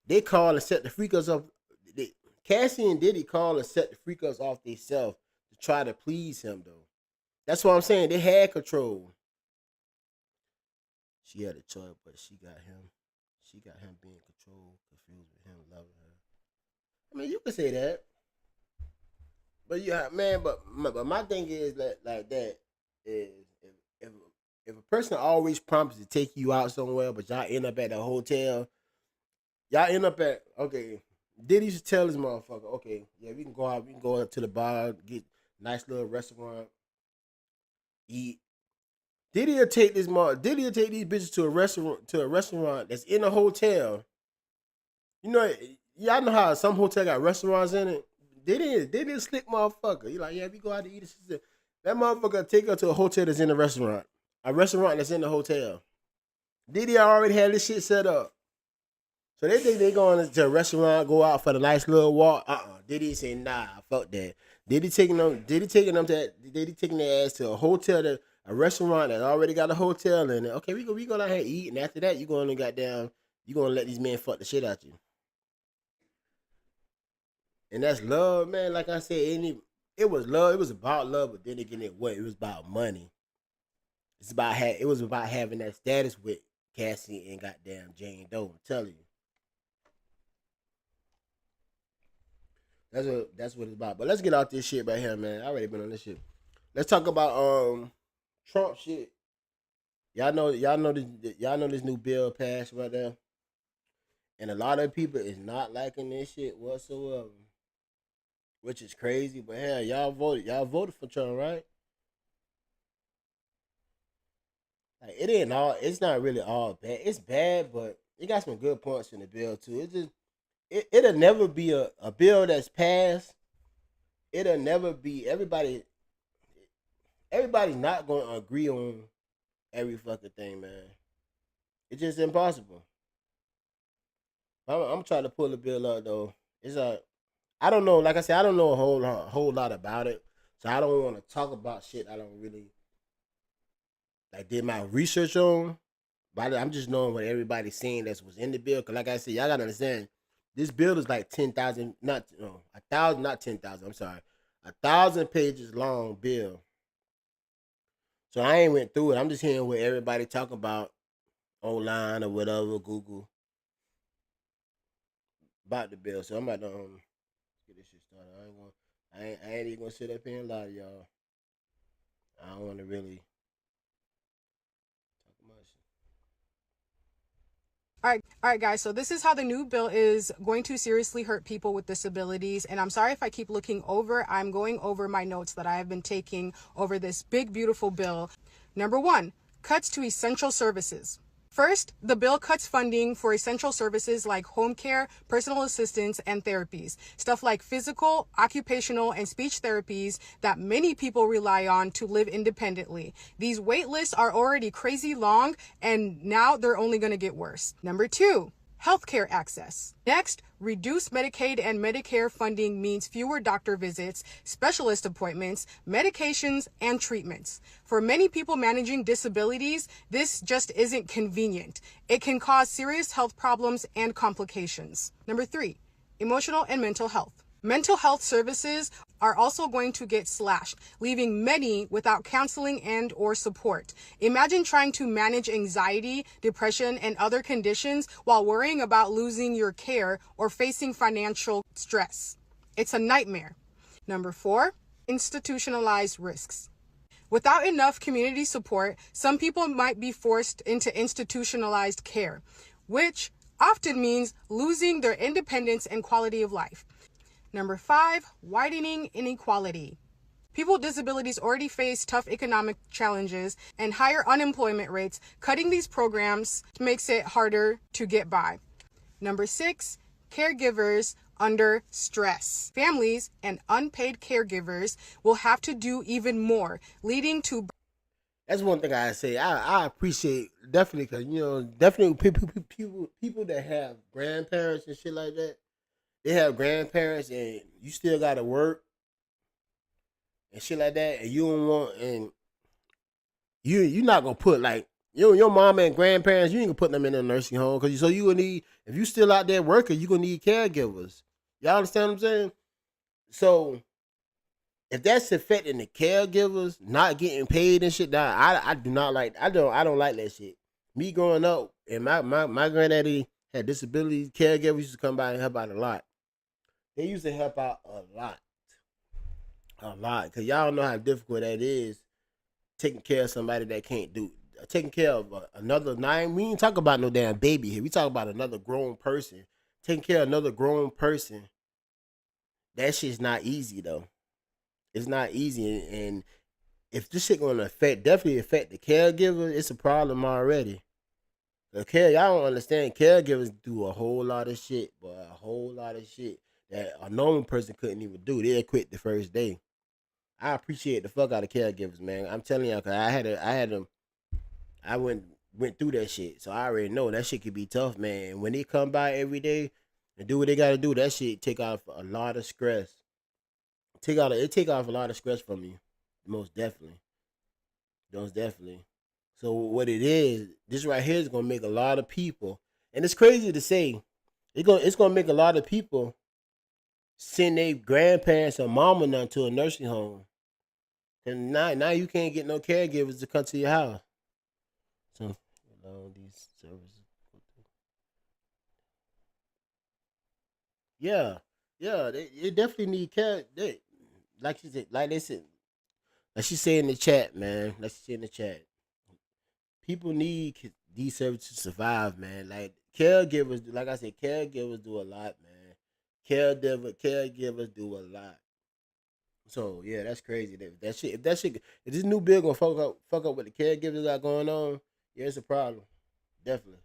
They called and set the freakers off. Cassie and Diddy called and set the freakers off themselves to try to please him though. That's what I'm saying. They had control. She had a choice, but she got him. She got him being controlled, confused with him loving her. I mean, you could say that, but yeah, man. But my thing is that like that is if if a person always promises to take you out somewhere, but y'all end up at a hotel, y'all end up at okay. Diddy used to tell his motherfucker, okay, yeah, we can go out, we can go out to the bar, get nice little restaurant, eat. Diddy will take these bitches to a restaurant that's in a hotel. You know, y'all know how some hotel got restaurants in it. Diddy a slick motherfucker. You like, yeah, we go out to eat. That motherfucker take her to a hotel that's in a restaurant that's in the hotel. Diddy already had this shit set up. So they think they going to a restaurant, go out for the nice little walk. Diddy say, nah, fuck that. Diddy taking their ass to a hotel, a restaurant that already got a hotel in it. Okay, we go down here and eat, and after that, you going to let these men fuck the shit out you. And that's love, man. Like I said, it was love. It was about love, but then again, it was about money. It was about having that status with Cassie and goddamn Jane Doe. I'm telling you. That's what it's about. But let's get out this shit right here, man. I already been on this shit. Let's talk about Trump shit. Y'all know this new bill passed right there. And a lot of people is not liking this shit whatsoever. Which is crazy. But hell, y'all voted for Trump, right? Like it's not really all bad. It's bad, but it got some good points in the bill too. It'll never be a bill that's passed. It'll never be everybody's not gonna agree on every fucking thing, man. It's just impossible. I'm trying to pull the bill up though. I don't know. Like I said, I don't know a whole lot about it, so I don't want to talk about shit I don't really like did my research on. But I'm just knowing what everybody's saying that was in the bill. Cause like I said, y'all gotta understand, this bill is like 10,000, not no, 1,000, not 10,000. I'm sorry, 1,000 pages long bill. So I ain't went through it. I'm just hearing what everybody talk about online or whatever, Google about the bill. So I'm about to get this shit started. I ain't even gonna sit up here and lie to y'all. I don't want to really talk much. All right, guys. So this is how the new bill is going to seriously hurt people with disabilities. And I'm sorry if I keep looking over. I'm going over my notes that I have been taking over this big, beautiful bill. Number one, cuts to essential services. First, the bill cuts funding for essential services like home care, personal assistance, and therapies. Stuff like physical, occupational, and speech therapies that many people rely on to live independently. These wait lists are already crazy long, and now they're only going to get worse. Number two, healthcare access. Next, reduced Medicaid and Medicare funding means fewer doctor visits, specialist appointments, medications, and treatments. For many people managing disabilities, this just isn't convenient. It can cause serious health problems and complications. Number three, emotional and mental health. Mental health services are also going to get slashed, leaving many without counseling and or support. Imagine trying to manage anxiety, depression, and other conditions while worrying about losing your care or facing financial stress. It's a nightmare. Number four, institutionalized risks. Without enough community support, some people might be forced into institutionalized care, which often means losing their independence and quality of life. Number five, widening inequality. People with disabilities already face tough economic challenges and higher unemployment rates. Cutting these programs makes it harder to get by. Number six, caregivers under stress. Families and unpaid caregivers will have to do even more, leading to. That's one thing I say. I appreciate definitely because definitely people that have grandparents and shit like that. They have grandparents and you still gotta work and shit like that, and you don't want and you not gonna put like your mom and grandparents. You ain't gonna put them in a nursing home because you gonna need, if you still out there working, you gonna need caregivers. Y'all understand what I'm saying? So if that's affecting the caregivers not getting paid and shit, I do not like. I don't like that shit. Me growing up and my granddaddy had disabilities. Caregivers used to come by and help out a lot. They used to help out a lot, because y'all know how difficult that is taking care of somebody that can't do, taking care of another nine. We ain't talk about no damn baby here. We talk about another grown person taking care of another grown person, that shit's not easy though. It's not easy, and if this shit gonna definitely affect the caregiver, it's a problem already. Y'all don't understand. Caregivers do a whole lot of shit, but a whole lot of shit that a normal person couldn't even do. They'll quit the first day. I appreciate the fuck out of caregivers, man. I'm telling y'all, cause I went through that shit, so I already know that shit could be tough, man. When they come by every day and do what they gotta do, that shit take off a lot of stress. Take off a lot of stress from you, most definitely, most definitely. So what it is, this right here is gonna make a lot of people, and it's crazy to say, it's gonna make a lot of people send their grandparents or mama now to a nursing home, and now you can't get no caregivers to come to your house. So these services. Yeah, yeah, they definitely need care. Like she said, like they said, like she said in the chat, man. Like she said in the chat, people need these services to survive, man. Like caregivers, like I said, caregivers do a lot, man. Caregivers do a lot. So yeah, that's crazy. If this new bill gonna fuck up what the caregivers got going on, yeah, it's a problem. Definitely.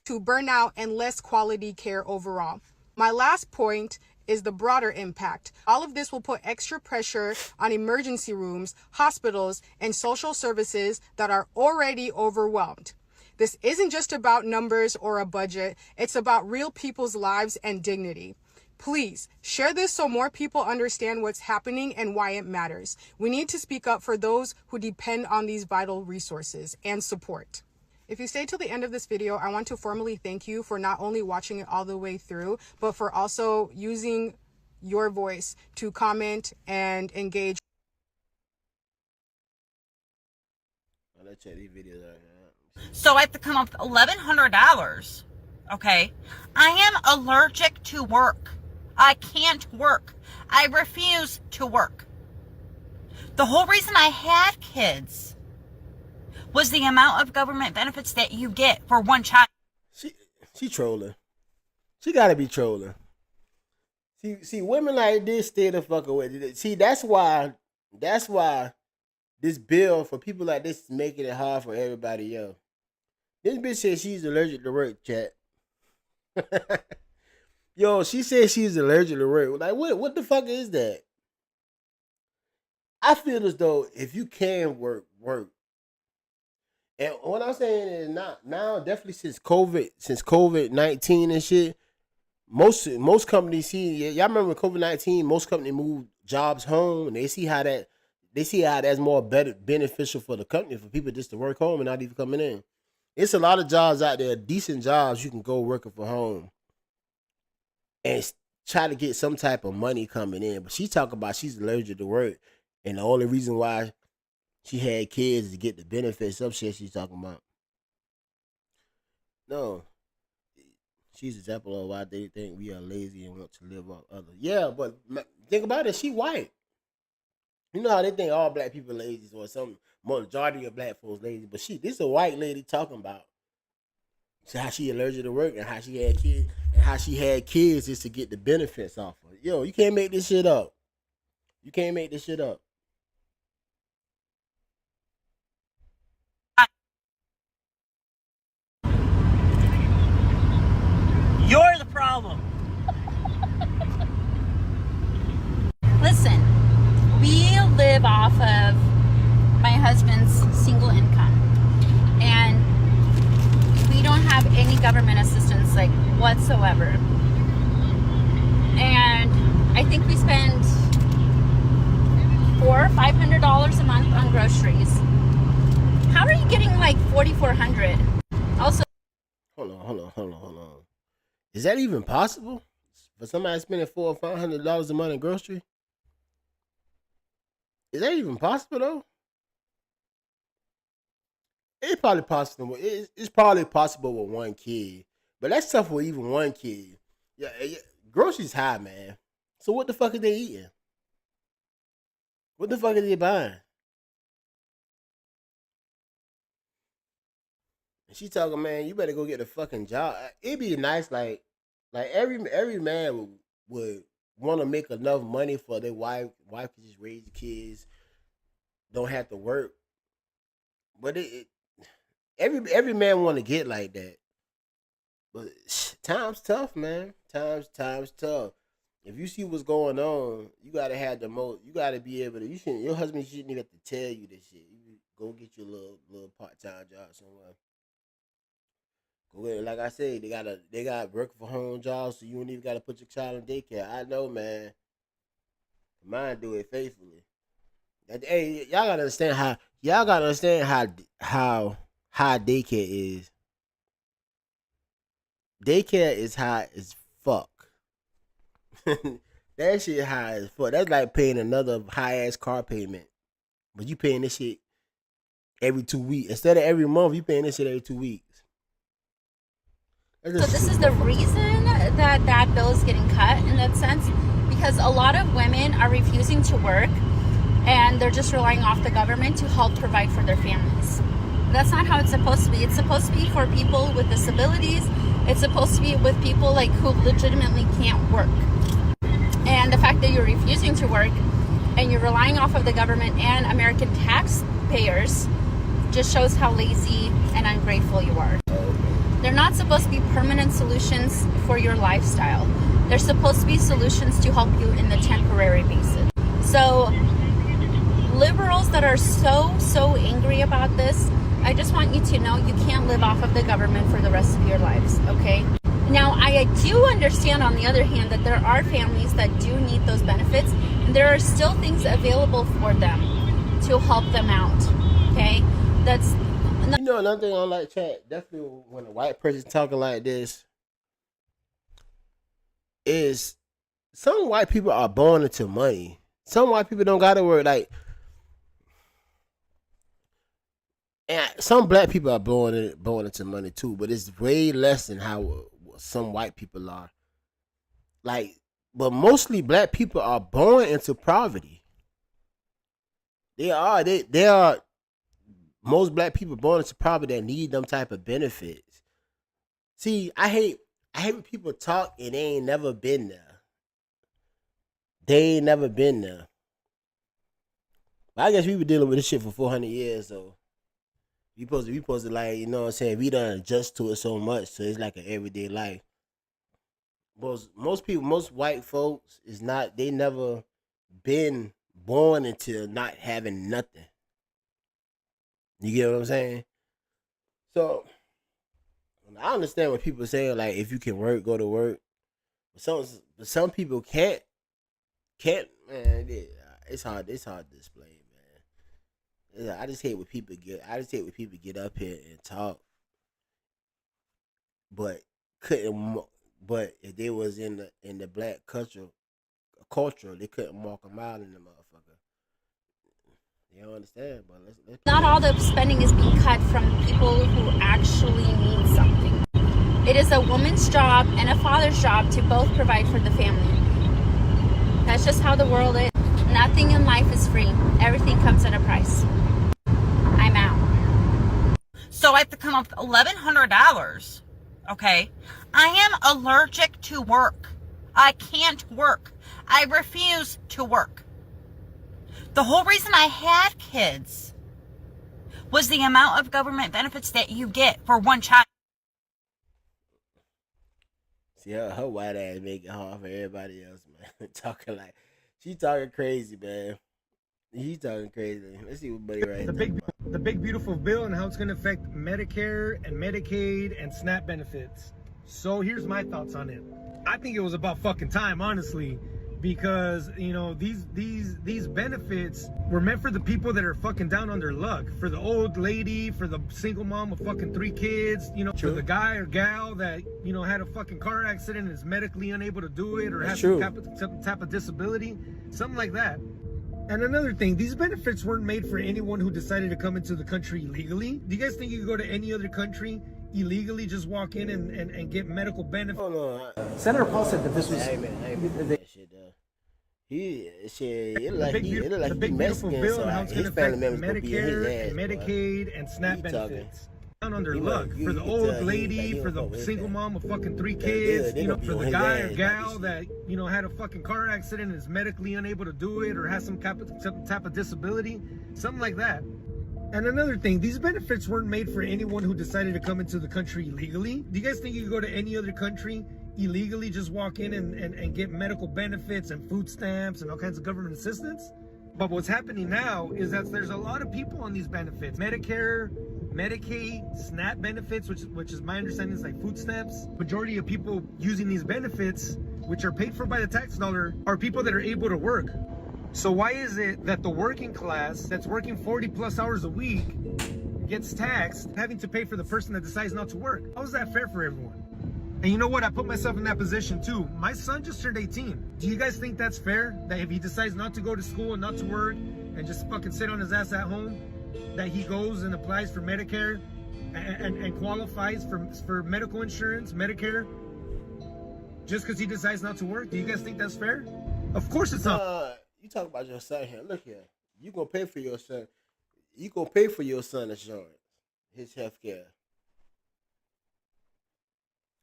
To burnout and less quality care overall. My last point is the broader impact. All of this will put extra pressure on emergency rooms, hospitals, and social services that are already overwhelmed. This isn't just about numbers or a budget. It's about real people's lives and dignity. Please share this so more people understand what's happening and why it matters. We need to speak up for those who depend on these vital resources and support. If you stayed till the end of this video, I want to formally thank you for not only watching it all the way through, but for also using your voice to comment and engage. Let's check these videos out. So I have to come up with $1,100. Okay. I am allergic to work. I can't work. I refuse to work. The whole reason I had kids was the amount of government benefits that you get for one child. She trolling. She gotta be trolling. See, women like this stay the fuck away. See, that's why this bill for people like this is making it hard for everybody else. This bitch said she's allergic to work, chat. Yo, she said she's allergic to work. Like, what the fuck is that? I feel as though if you can work. And what I'm saying is now definitely since COVID-19 and shit, most companies see, y'all remember COVID-19, most companies moved jobs home, and they see how that's more beneficial for the company, for people just to work home and not even coming in. It's a lot of jobs out there, decent jobs you can go working from home and try to get some type of money coming in. But she talk about she's allergic to work, and the only reason why she had kids to get the benefits. Some shit she's talking about. No. She's an example of why they think we are lazy and want to live off others. Yeah, but think about it. She white. You know how they think all black people lazy, or some majority of black folks lazy. But this is a white lady talking about how she allergic to work and how she had kids. And how she had kids just to get the benefits off of it. Yo, you can't make this shit up. You can't make this shit up. You're the problem. Listen, we live off of my husband's single income, and we don't have any government assistance like whatsoever. And I think we spend $400 or $500 a month on groceries. How are you getting like $4,400? Also, Hold on. Is that even possible for somebody spending $400 or $500 a month in grocery? Is that even possible though? It's probably possible. It's probably possible with one kid, but that's tough with even one kid. Yeah, groceries high, man. So what the fuck are they eating? What the fuck are they buying? And she talking, man, you better go get a fucking job. It'd be nice, like, Like every man would want to make enough money for their wife to just raise the kids, don't have to work. But every man want to get like that. But times tough, man. Times tough. If you see what's going on, you gotta have the most. You gotta be able to. You shouldn't. Your husband shouldn't even have to tell you this shit. You go get your little part time job somewhere. Go ahead. Like I said, they got work for home jobs, so you don't even gotta put your child in daycare. I know, man. Mine do it faithfully. Hey, y'all gotta understand how high daycare is. Daycare is high as fuck. That shit high as fuck. That's like paying another high ass car payment. But you paying this shit every 2 weeks. Instead of every month, you paying this shit every 2 weeks. So this is the reason that bill is getting cut in that sense, because a lot of women are refusing to work and they're just relying off the government to help provide for their families. That's not how it's supposed to be. It's supposed to be for people with disabilities. It's supposed to be with people like who legitimately can't work. And the fact that you're refusing to work and you're relying off of the government and American taxpayers just shows how lazy and ungrateful you are. They're not supposed to be permanent solutions for your lifestyle. They're supposed to be solutions to help you in the temporary basis. So liberals that are so angry about this, I just want you to know you can't live off of the government for the rest of your lives, okay? Now, I do understand, on the other hand, that there are families that do need those benefits, and there are still things available for them to help them out, okay? That's... You know, another thing I don't like, chat, definitely when a white person's talking like this, is some white people are born into money. Some white people don't gotta work. Like, and some black people are born into money too, but it's way less than how some white people are. Like, but mostly black people are born into poverty. They are. Most black people born into poverty that need them type of benefits. See, I hate when people talk and they ain't never been there. They ain't never been there. But I guess we been dealing with this shit for 400 years, so we supposed to like, you know what I'm saying, we done adjust to it so much, so it's like an everyday life. Most white folks they never been born into not having nothing. You get what I'm saying? So I understand what people say, like, if you can work, go to work. But some people can't. Man, it's hard to explain, man. I just hate when people get up here and talk, but couldn't. But if they was in the black culture, they couldn't walk a mile in the motherfucker. You don't understand, but let's not all the spending is being cut from people who actually need something. It is a woman's job and a father's job to both provide for the family. That's just how the world is. Nothing in life is free. Everything comes at a price. I'm out. So I have to come up with $1,100. Okay? I am allergic to work. I can't work. I refuse to work. The whole reason I had kids was the amount of government benefits that you get for one child. See her white ass make it hard for everybody else, man. She talking crazy, man. He's talking crazy. Let's see what Buddy right the big beautiful bill and how it's going to affect Medicare and Medicaid and SNAP benefits. So here's my thoughts on it. I think it was about fucking time, honestly. Because, you know, these benefits were meant for the people that are fucking down on their luck. For the old lady, for the single mom with fucking 3 kids, you know, True. For the guy or gal that, you know, had a fucking car accident and is medically unable to do it, or That's has true. some type of disability, something like that. And another thing, these benefits weren't made for anyone who decided to come into the country illegally. Do you guys think you could go to any other country illegally, just walk in and get medical benefits? Oh no, Senator Paul said that this was. I ain't that shit though. It look like the he big beautiful Mexican, bill so and how it's his going to family affect members gonna be in his Medicare ass. and Medicaid and SNAP He talking. benefits. down on their He luck. like, For the you can old tell lady, he for don't the fuck with single that. mom with fucking 3 They kids, they you know, gonna be for on the his guy ass or about gal this that, you know, had a fucking car accident and is medically unable to do it or has some type of disability, something like that. And another thing, these benefits weren't made for anyone who decided to come into the country illegally. Do you guys think you could go to any other country illegally, just walk in and get medical benefits and food stamps and all kinds of government assistance? But what's happening now is that there's a lot of people on these benefits. Medicare, Medicaid, SNAP benefits, which is my understanding is like food stamps. Majority of people using these benefits, which are paid for by the tax dollar, are people that are able to work. So why is it that the working class that's working 40 plus hours a week gets taxed, having to pay for the person that decides not to work? How is that fair for everyone? And you know what? I put myself in that position too. My son just turned 18. Do you guys think that's fair? That if he decides not to go to school and not to work and just fucking sit on his ass at home, that he goes and applies for Medicare and qualifies for medical insurance, Medicare, just because he decides not to work? Do you guys think that's fair? Of course it's not. You talk about your son here. Look here. You gonna pay for your son. You gonna pay for your son insurance, his health care.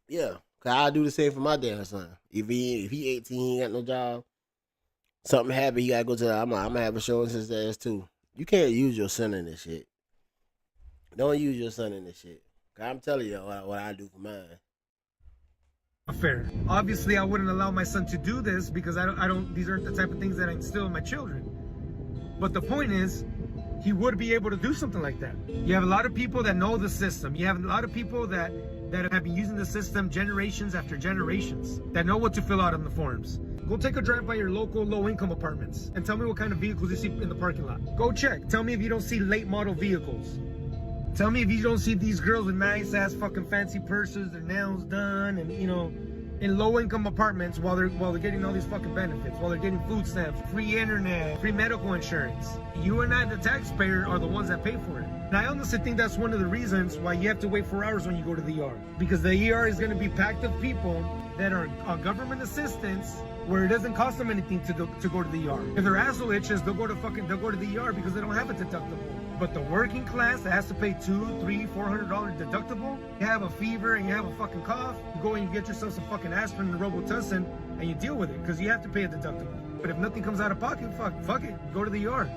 Yeah, cause I do the same for my damn son. If he 18, he ain't got no job. Something happen, he gotta go to. I'm gonna have insurance his ass too. You can't use your son in this shit. Don't use your son in this shit. Cause I'm telling you what I do for mine. Fair. Obviously, I wouldn't allow my son to do this because I don't. These aren't the type of things that I instill in my children. But the point is, he would be able to do something like that. You have a lot of people that know the system. You have a lot of people that have been using the system generations after generations, that know what to fill out on the forms. Go take a drive by your local low-income apartments and tell me what kind of vehicles you see in the parking lot. Go check. Tell me if you don't see late model vehicles. Tell me if you don't see these girls with nice ass fucking fancy purses, their nails done, and you know, in low-income apartments while they're getting all these fucking benefits, while they're getting food stamps, free internet, free medical insurance. You and I, the taxpayer, are the ones that pay for it. And I honestly think that's one of the reasons why you have to wait 4 hours when you go to the ER, because the ER is going to be packed of people that are on government assistance, where it doesn't cost them anything to go to the ER. If their asshole itches, they'll go to the ER because they don't have a deductible. But the working class that has to pay $200, $300, $400 deductible, you have a fever and you have a fucking cough, you go and you get yourself some fucking aspirin and Robitussin and you deal with it because you have to pay a deductible. But if nothing comes out of pocket, fuck it, go to the ER.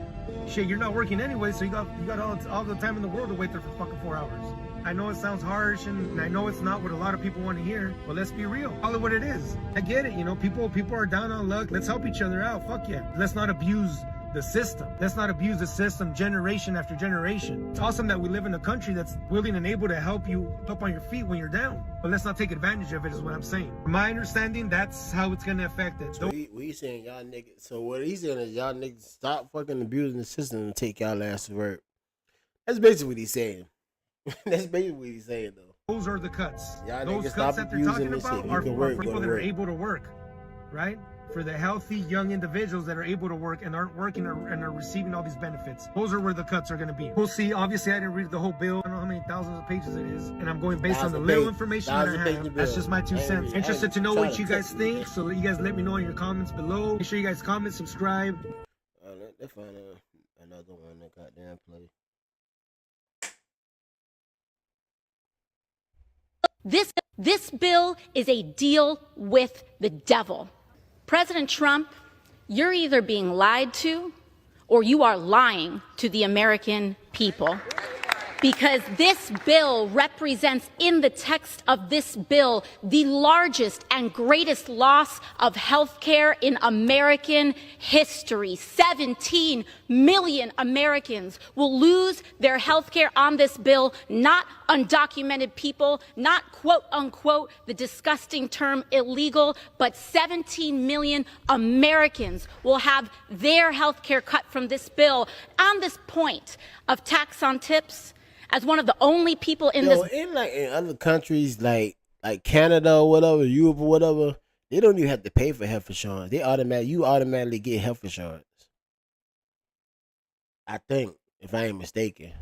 Shit, you're not working anyway, so you got all the time in the world to wait there for fucking 4 hours. I know it sounds harsh and I know it's not what a lot of people want to hear, but let's be real. Call it what it is. I get it, you know, people are down on luck. Let's help each other out. Fuck yeah. Let's not abuse the system. Let's not abuse the system generation after generation. It's awesome that we live in a country that's willing and able to help you up on your feet when you're down. But let's not take advantage of it is what I'm saying. From my understanding, that's how it's going to affect it. So what he saying, y'all niggas? So what he's saying is y'all niggas stop fucking abusing the system and take y'all ass to work. That's basically what he's saying. That's basically what he's saying, though. Those are the cuts. Y'all Those niggas cuts stop that they're talking abusing this about shit. are You can for work, people go to that are work. able to work, right? For the healthy young individuals that are able to work and aren't working and are receiving all these benefits. Those are where the cuts are going to be. We'll see. Obviously, I didn't read the whole bill. I don't know how many thousands of pages it is. And I'm going based on the little information that I have. That's just my 2 cents. Interested to know what you guys think. So you guys let me know in your comments below. Make sure you guys comment, subscribe. Let's find another one that goddamn play. This bill is a deal with the devil. President Trump, you're either being lied to or you are lying to the American people. Because this bill represents, in the text of this bill, the largest and greatest loss of health care in American history. 17 million Americans will lose their health care on this bill, not undocumented people, not quote unquote the disgusting term illegal, but 17 million Americans will have their health care cut from this bill. On this point of tax on tips, as one of the only people in this, in other countries like Canada or whatever, Europe or whatever, they don't even have to pay for health insurance. You automatically get health insurance. I think, if I ain't mistaken.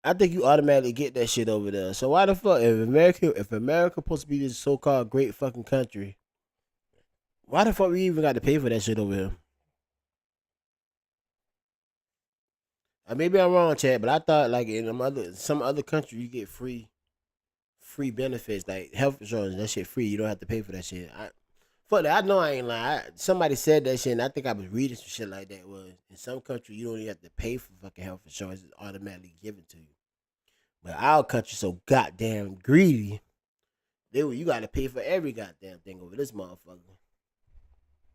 I think you automatically get that shit over there. So why the fuck, if America supposed to be this so-called great fucking country, why the fuck we even got to pay for that shit over here? Maybe I'm wrong, Chad, but I thought like in some other country you get free benefits like health insurance. That shit free. You don't have to pay for that shit. Fuck that. I know I ain't lying. Somebody said that shit, and I think I was reading some shit like that. Was in some country you don't even have to pay for fucking health insurance; it's automatically given to you. But our country so goddamn greedy. You got to pay for every goddamn thing over this motherfucker.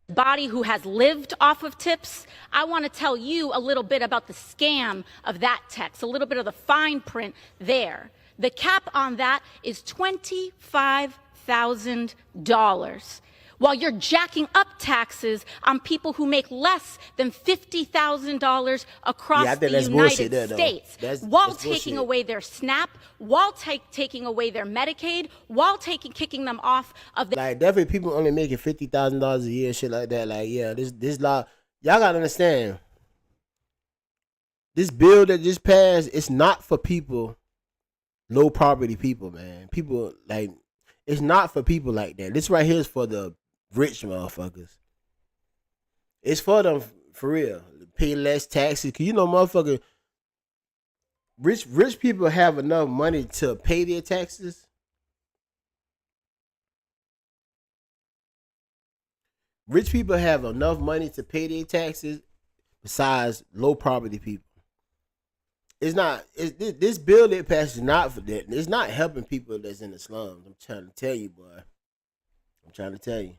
Body who has lived off of tips, I want to tell you a little bit about the scam of that text, a little bit of the fine print there. The cap on that is $25,000. While you're jacking up taxes on people who make less than $50,000 across the United States, while taking away their SNAP, while taking away their Medicaid, while kicking them off of the... Like, definitely people only making $50,000 a year, shit like that. Like, yeah, this law, y'all gotta understand, this bill that just passed, it's not for people, low poverty people, man. People, like, it's not for people like that. This right here is for the rich motherfuckers. It's for them for real. Pay less taxes. Cause you know, motherfucker, rich people have enough money to pay their taxes. Rich people have enough money to pay their taxes besides low poverty people. This bill that passed is not for that. It's not helping people that's in the slums. I'm trying to tell you, boy. I'm trying to tell you.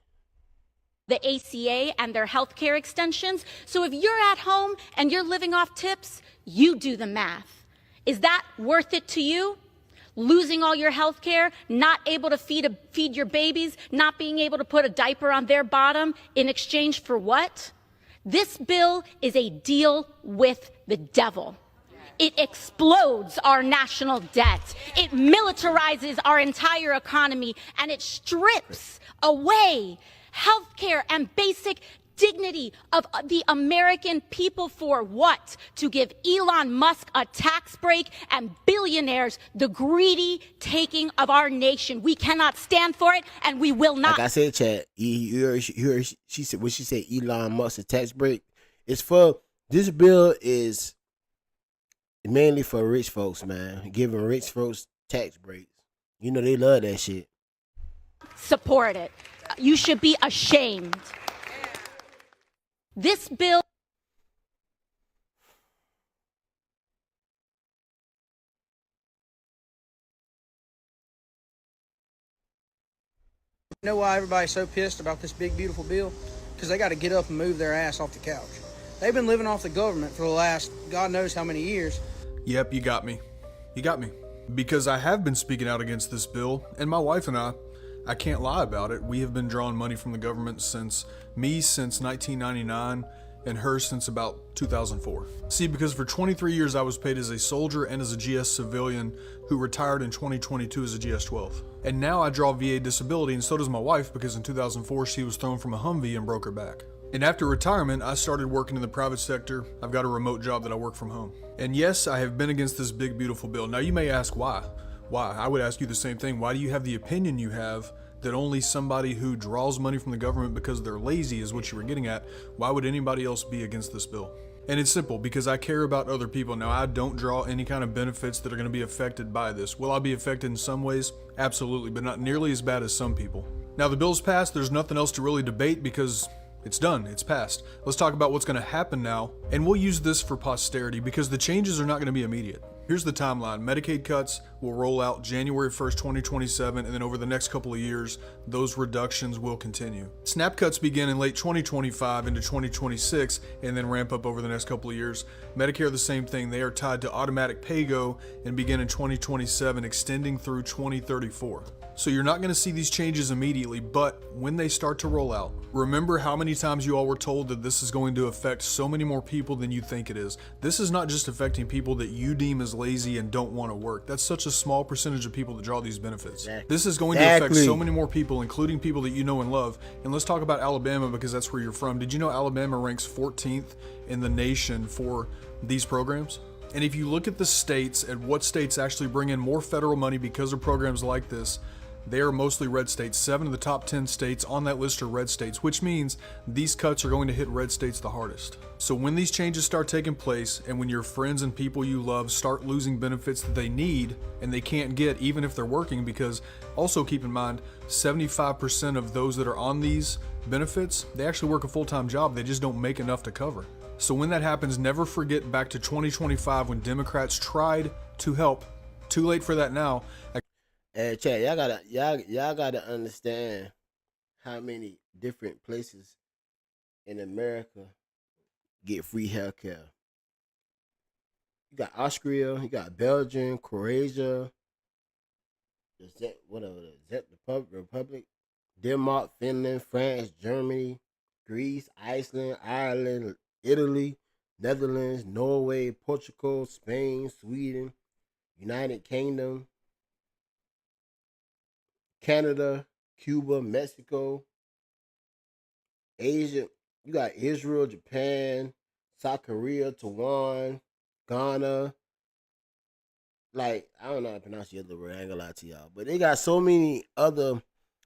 The ACA and their health care extensions. So if you're at home and you're living off tips, you do the math. Is that worth it to you? Losing all your health care, not able to feed your babies, not being able to put a diaper on their bottom in exchange for what? This bill is a deal with the devil. It explodes our national debt. It militarizes our entire economy, and it strips away healthcare and basic dignity of the American people for what? To give Elon Musk a tax break and billionaires the greedy taking of our nation. We cannot stand for it, and we will not. Like I said, Chad, you heard she said, when she said Elon Musk a tax break, it's for, this bill is mainly for rich folks, man. Giving rich folks tax breaks. You know they love that shit. Support it. You should be ashamed. This bill. You know why everybody's so pissed about this big, beautiful bill? Because they got to get up and move their ass off the couch. They've been living off the government for the last God knows how many years. Yep, you got me. You got me. Because I have been speaking out against this bill, and my wife and I can't lie about it. We have been drawing money from the government since 1999 and her since about 2004. See, because for 23 years I was paid as a soldier and as a GS civilian who retired in 2022 as a GS-12. And now I draw VA disability, and so does my wife, because in 2004 she was thrown from a Humvee and broke her back. And after retirement, I started working in the private sector. I've got a remote job that I work from home. And yes, I have been against this big, beautiful bill. Now you may ask why? Why? I would ask you the same thing. Why do you have the opinion you have that only somebody who draws money from the government because they're lazy is what you were getting at? Why would anybody else be against this bill? And it's simple, because I care about other people. Now, I don't draw any kind of benefits that are going to be affected by this. Will I be affected in some ways? Absolutely, but not nearly as bad as some people. Now, the bill's passed. There's nothing else to really debate because it's done. It's passed. Let's talk about what's going to happen now, and we'll use this for posterity because the changes are not going to be immediate. Here's the timeline. Medicaid cuts will roll out January 1st, 2027, and then over the next couple of years, those reductions will continue. SNAP cuts begin in late 2025 into 2026, and then ramp up over the next couple of years. Medicare, the same thing. They are tied to automatic pay-go and begin in 2027, extending through 2034. So you're not going to see these changes immediately, but when they start to roll out, remember how many times you all were told that this is going to affect so many more people than you think it is. This is not just affecting people that you deem as lazy and don't want to work. That's such a small percentage of people that draw these benefits. This is going to affect so many more people, including people that you know and love. And let's talk about Alabama, because that's where you're from. Did you know Alabama ranks 14th in the nation for these programs? And if you look at the states and what states actually bring in more federal money because of programs like this, They are mostly red states. 7 of the top 10 states on that list are red states, which means these cuts are going to hit red states the hardest. So when these changes start taking place, and when your friends and people you love start losing benefits that they need and they can't get even if they're working, because also keep in mind, 75% of those that are on these benefits, they actually work a full-time job, they just don't make enough to cover. So when that happens, never forget back to 2025 when Democrats tried to help. Too late for that now. Hey, Chad, y'all gotta understand how many different places in America get free healthcare. You got Austria, you got Belgium, Croatia, the Czech Republic, Denmark, Finland, France, Germany, Greece, Iceland, Ireland, Italy, Netherlands, Norway, Portugal, Spain, Sweden, United Kingdom, Canada, Cuba, Mexico, Asia. You got Israel, Japan, South Korea, Taiwan, Ghana. Like, I don't know how to pronounce the other word. I ain't gonna lie to y'all. But they got so many other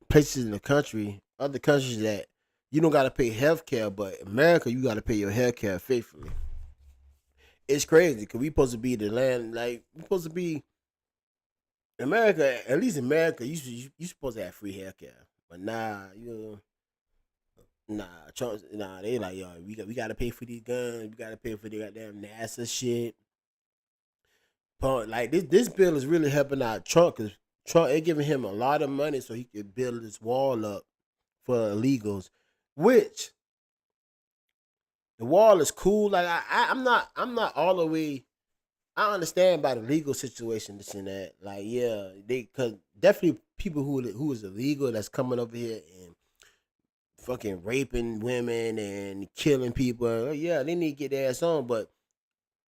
places in the country, other countries that you don't gotta pay health care, but America, you gotta pay your health care faithfully. It's crazy because we supposed to be the land, like, we supposed to be America, at least America, you supposed to have free health care. But Trump, they like, yo, we gotta pay for these guns, we gotta pay for the goddamn NASA shit. But like this bill is really helping out Trump because Trump ain't giving him a lot of money so he could build this wall up for illegals, which the wall is cool. Like I'm not all the way. I understand about the legal situation, this and that. Like, yeah, cause definitely people who is illegal that's coming over here and fucking raping women and killing people. Yeah, they need to get their ass on. But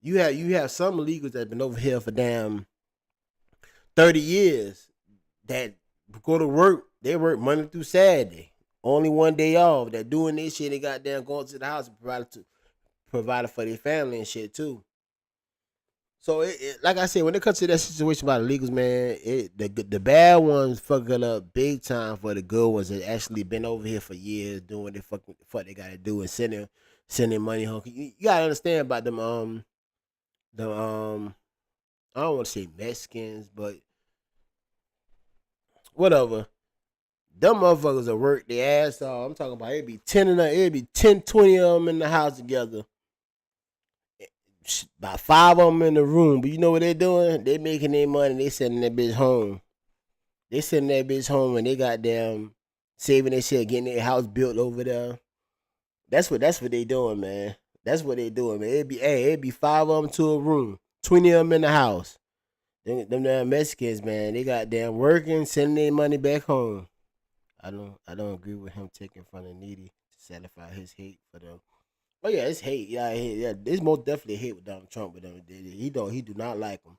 you have some illegals that been over here for damn 30 years that go to work. They work Monday through Saturday, only one day off. That doing this shit. They goddamn going to the house and provided for their family and shit too. So like I said, when it comes to that situation about illegals, man, the bad ones fucking up big time for the good ones that actually been over here for years doing what fuck they gotta do and sending money home. You gotta understand about them I don't want to say Mexicans, but whatever. Them motherfuckers will work their ass off. I'm talking about it'd be 10, 20 of them in the house together. About 5 of them in the room, but you know what they doing? They making their money. They sending that bitch home. They sending that bitch home, and they goddamn saving their shit, getting their house built over there. That's what they doing, man. That's what they doing, man. It'd be 5 of them to a room, 20 of them in the house. Them damn Mexicans, man. They goddamn working, sending their money back home. I don't agree with him taking from the needy to satisfy his hate for them. Oh yeah, it's hate. Yeah. It's most definitely hate with Donald Trump. But he do not like him.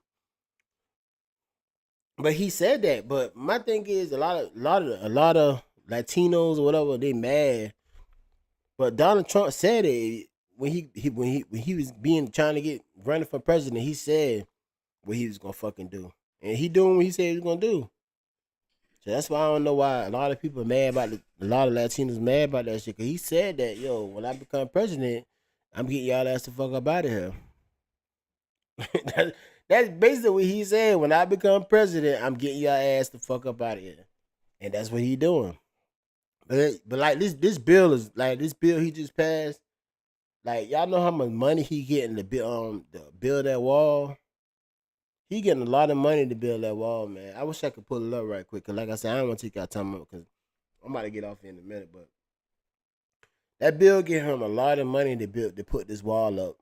But he said that. But my thing is, a lot of Latinos or whatever, they mad. But Donald Trump said it when he was trying to get running for president. He said what he was gonna fucking do, and he doing what he said he was gonna do. So that's why I don't know why a lot of people are mad about a lot of Latinos mad about that shit. Cause he said that, yo, when I become president, I'm getting y'all ass the fuck up out of here. That's basically what he said. When I become president, I'm getting y'all ass the fuck up out of here, and that's what he doing. But like this bill he just passed. Like, y'all know how much money he getting to build that wall. He getting a lot of money to build that wall, man. I wish I could pull it up right quick. Cause like I said, I don't want to take y'all time up because I'm about to get off here in a minute. But that bill get him a lot of money to put this wall up.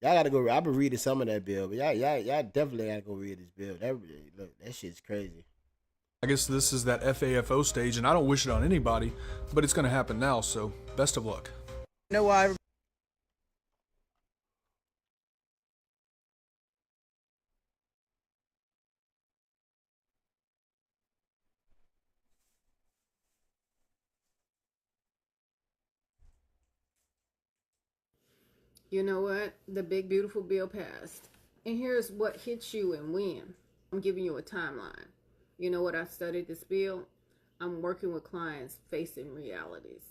Y'all gotta go. I've been reading some of that bill, but y'all definitely gotta go read this bill. That shit's crazy. I guess this is that FAFO stage, and I don't wish it on anybody, but it's gonna happen now. So best of luck. You know why? You know what? The big beautiful bill passed. And here's what hits you and when. I'm giving you a timeline. You know what? I studied this bill. I'm working with clients facing realities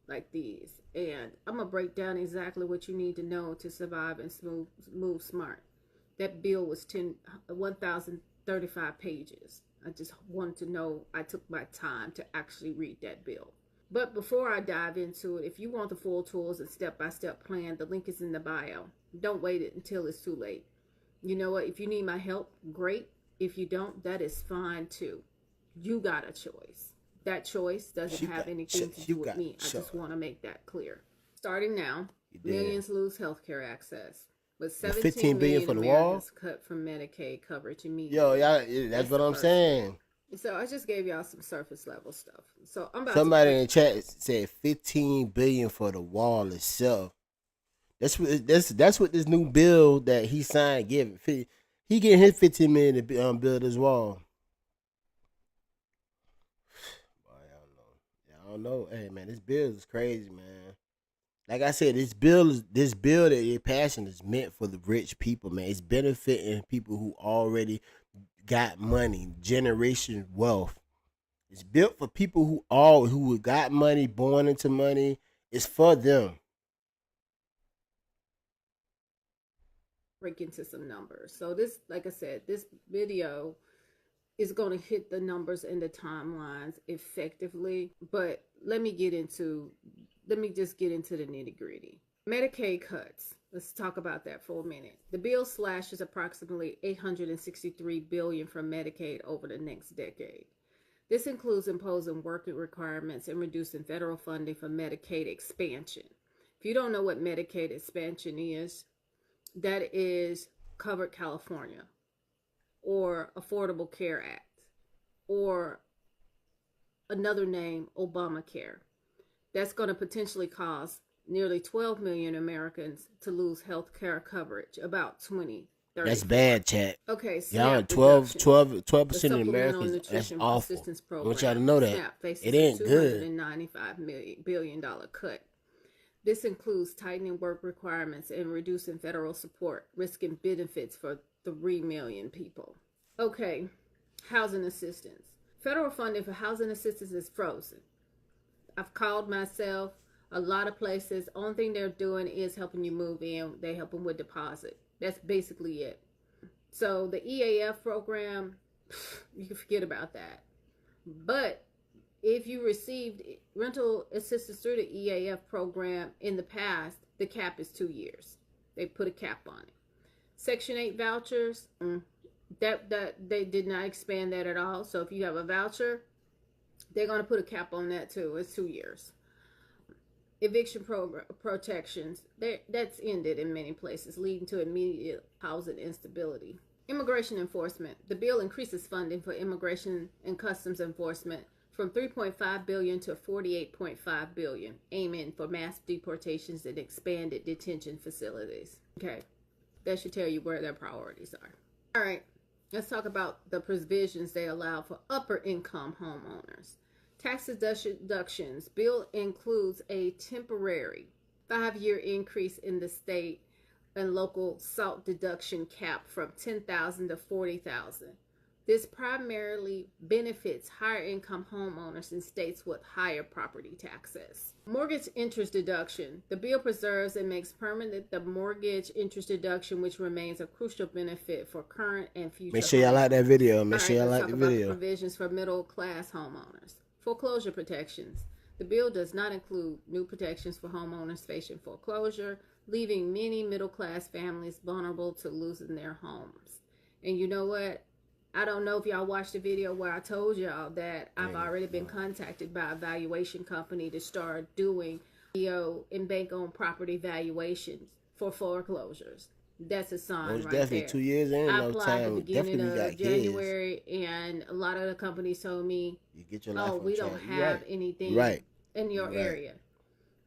like these, and I'm gonna break down exactly what you need to know to survive and move smart. That bill was 1,035 pages. I just wanted to know, I took my time to actually read that bill. But before I dive into it, if you want the full tools and step-by-step plan, the link is in the bio. Don't wait it until it's too late. You know what? If you need my help, great. If you don't, that is fine too. You got a choice. That choice doesn't have anything to do with me. I just want to make that clear. Starting now, millions lose healthcare access. With 17 billion for the Americans cut from Medicaid coverage immediately. Yo, y'all, that's what I'm saying. So I just gave y'all some surface level stuff. So I'm about Somebody in the chat said 15 billion for the wall itself. That's what this new bill that he signed give. He getting his 15 million to build his wall. I don't know. Hey man, this bill is crazy, man. Like I said, this bill that you're passing is meant for the rich people, man. It's benefiting people who already got money, generation wealth. It's built for people who got money, born into money. It's for them. Break into some numbers. So this, like I said, this video is going to hit the numbers and the timelines effectively. But let me just get into the nitty gritty. Medicaid cuts. Let's talk about that for a minute. The bill slashes approximately $863 billion from Medicaid over the next decade. This includes imposing working requirements and reducing federal funding for Medicaid expansion. If you don't know what Medicaid expansion is, that is Covered California or Affordable Care Act or another name, Obamacare. That's going to potentially cause nearly 12 million Americans to lose health care coverage, about 2030. That's bad, chat. Okay, y'all, 12% of Americans, that's awful. I want y'all to know that. It ain't good. $295 billion cut. This includes tightening work requirements and reducing federal support, risking benefits for 3 million people. Okay, housing assistance. Federal funding for housing assistance is frozen. I've called myself a lot of places. Only thing they're doing is helping you move in. They help them with deposit. That's basically it. So the EAF program, you can forget about that. But if you received rental assistance through the EAF program in the past, the cap is 2 years. They put a cap on it. Section 8 vouchers, that they did not expand that at all. So if you have a voucher, they're going to put a cap on that too. It's 2 years. Eviction protections, that's ended in many places, leading to immediate housing instability. Immigration enforcement. The bill increases funding for immigration and customs enforcement from $3.5 billion to $48.5 billion, aiming for mass deportations and expanded detention facilities. Okay, that should tell you where their priorities are. All right, let's talk about the provisions they allow for upper income homeowners. Tax deductions. Bill includes a temporary 5-year increase in the state and local SALT deduction cap from $10,000 to $40,000. This primarily benefits higher income homeowners in states with higher property taxes. Mortgage interest deduction. The bill preserves and makes permanent the mortgage interest deduction, which remains a crucial benefit for current and future. Make sure y'all like that video. Make sure y'all like the video. Provisions for middle class homeowners. Foreclosure protections. The bill does not include new protections for homeowners facing foreclosure, leaving many middle class families vulnerable to losing their homes. And you know what? I don't know if y'all watched the video where I told y'all that I've already been contacted by a valuation company to start doing and bank-owned property valuations for foreclosures. That's a sign right definitely there. 2 years in. I applied at the beginning of January, and a lot of the companies told me, you get your life on we track. don't have anything in your area.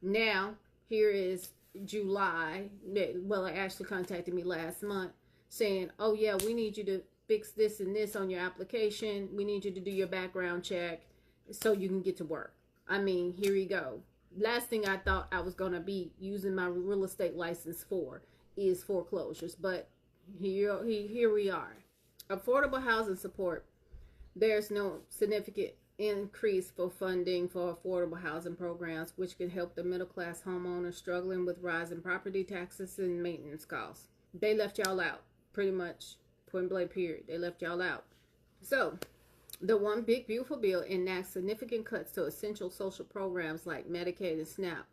Now, here is July. Well, they actually contacted me last month saying, oh yeah, we need you to fix this and this on your application. We need you to do your background check so you can get to work. I mean, here you go. Last thing I thought I was going to be using my real estate license for is foreclosures, but here we are. Affordable housing support. There's no significant increase for funding for affordable housing programs, which can help the middle class homeowners struggling with rising property taxes and maintenance costs. They left y'all out, pretty much, point blank period. They left y'all out. So, the one big beautiful bill enacts significant cuts to essential social programs like Medicaid and SNAP,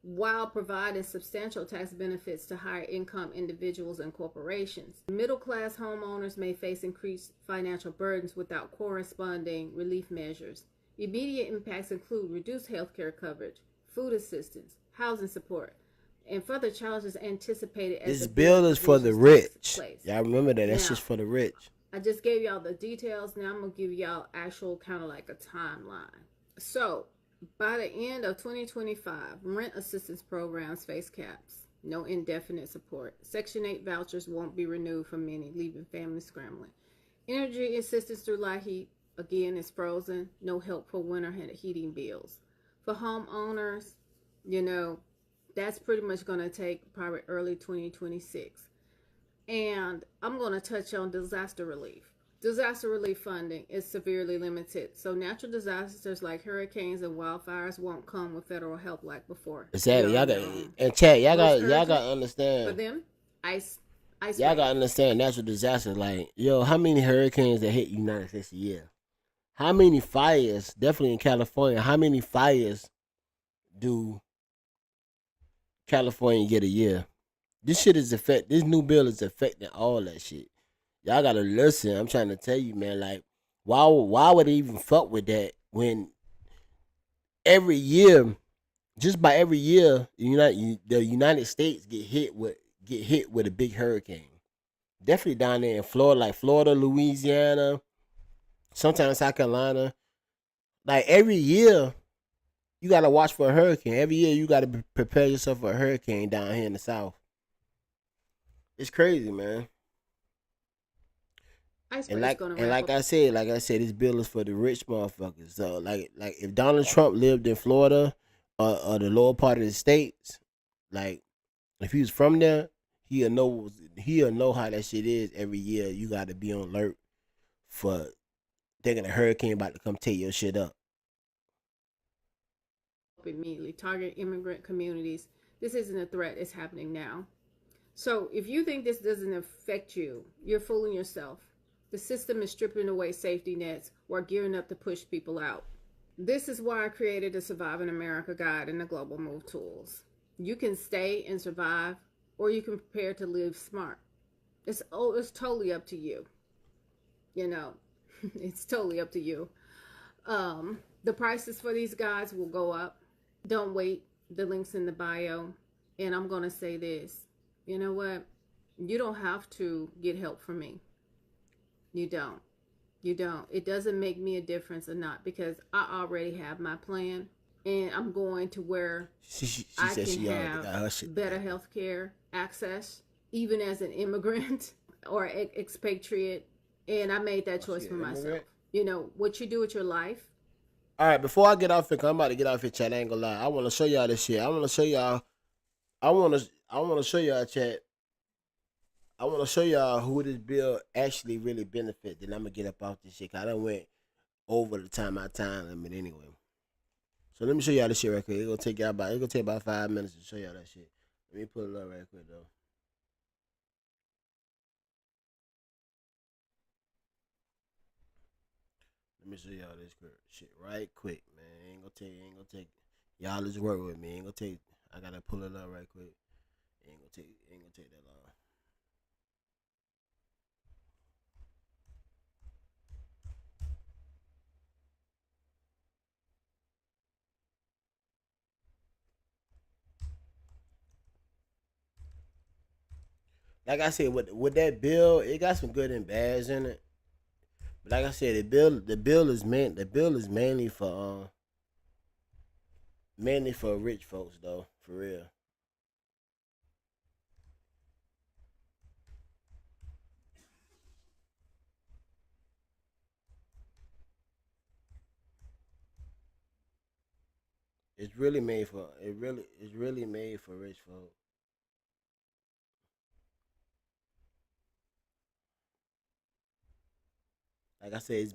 while providing substantial tax benefits to higher income individuals and corporations. Middle class homeowners may face increased financial burdens without corresponding relief measures. Immediate impacts include reduced health care coverage, food assistance, housing support, and further charges anticipated as this bill is for the rich. Y'all remember that? That's just for the rich. I just gave y'all the details. Now I'm going to give y'all actual kind of like a timeline. So, by the end of 2025, rent assistance programs face caps. No indefinite support. Section 8 vouchers won't be renewed for many, leaving families scrambling. Energy assistance through light heat, again, is frozen. No help for winter heating bills. For homeowners, that's pretty much going to take probably early 2026. And I'm going to touch on disaster relief. Disaster relief funding is severely limited, so natural disasters like hurricanes and wildfires won't come with federal help like before. Exactly, y'all got and chat. Y'all got to understand. For them, ice. Y'all got to understand natural disasters. Like, how many hurricanes that hit United States a year? How many fires? Definitely in California. How many fires do California get a year? This new bill is affecting all that shit. Y'all gotta listen. I'm trying to tell you, man. Like, why would they even fuck with that when every year, just by every year, the United States get hit with a big hurricane. Definitely down there in Florida, like Florida, Louisiana, sometimes South Carolina. Like every year, you gotta watch for a hurricane. Every year, you gotta prepare yourself for a hurricane down here in the South. It's crazy, man. And like I said, this bill is for the rich motherfuckers. So like if Donald Trump lived in Florida or the lower part of the states, like if he was from there, he'll know how that shit is. Every year you got to be on alert for thinking a hurricane about to come tear your shit up. Immediately target immigrant communities. This isn't a threat. It's happening now. So if you think this doesn't affect you, you're fooling yourself. The system is stripping away safety nets while gearing up to push people out. This is why I created the Survive in America guide and the Global Move tools. You can stay and survive, or you can prepare to live smart. It's totally up to you. It's totally up to you. The prices for these guides will go up. Don't wait. The link's in the bio. And I'm going to say this. You know what? You don't have to get help from me. You don't. It doesn't make me a difference or not, because I already have my plan, and I'm going to where I can have better health care access, even as an immigrant or expatriate. And I made that choice for myself. What you do with your life. All right, before I get off here, 'cause I'm about to get off here, chat. I ain't gonna lie. I want to show y'all this shit. I want to show y'all, chat. I want to show y'all who this bill actually really benefit. Then I'm going to get up off this shit. 'Cause I done went over the time limit anyway. So let me show y'all this shit right quick. It's going to take about 5 minutes to show y'all that shit. Let me pull it up right quick, though. Let me show y'all this shit right quick, man. Ain't gonna take. Y'all just work with me. I got to pull it up right quick. Ain't gonna take that long. Like I said, with that bill, it got some good and bads in it. But like I said, the bill is mainly for rich folks though, for real. It's really made for rich folks. Like I said, it's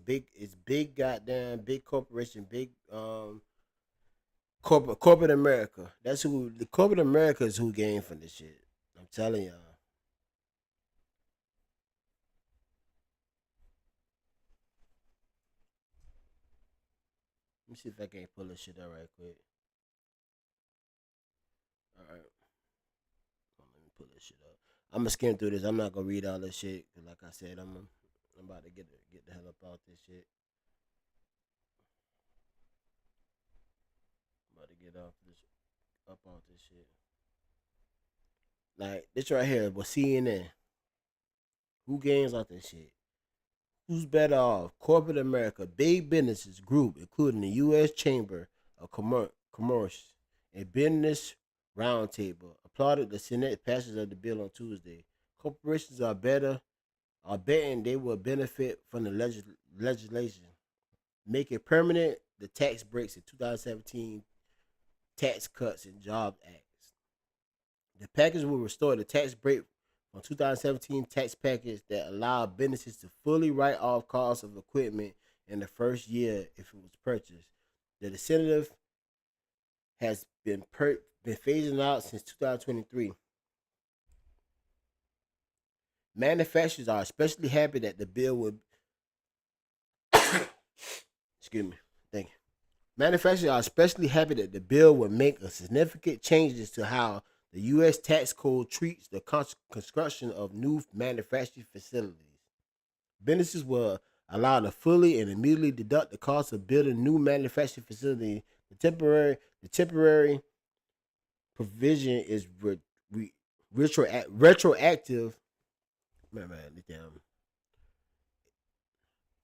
big goddamn big corporation, big corporate America. That's who the corporate America is who gained from this shit. I'm telling y'all. Let me see if I can pull this shit up right quick. All right, let me pull this shit up. I'm gonna skim through this. I'm not gonna read all this shit. 'Cause like I said, I'm about to get the hell up out this shit. I'm about to get up off this shit. Like this right here, but CNN. Who gains off this shit? Who's better off? Corporate America, big businesses group, including the U.S. Chamber of Commerce and Business Roundtable, applauded the Senate passage of the bill on Tuesday. Corporations are betting they will benefit from the legislation, make it permanent the tax breaks in 2017 Tax Cuts and Jobs Act. The package will restore the tax break from 2017 tax package that allowed businesses to fully write off costs of equipment in the first year if it was purchased. The incentive has been phasing out since 2023. Manufacturers are especially happy that the bill would excuse me. Thank you. Manufacturers are especially happy that the bill will make a significant changes to how the U.S. tax code treats the construction of new manufacturing facilities. Businesses will allowed to fully and immediately deduct the cost of building new manufacturing facility. The temporary provision is retroactive.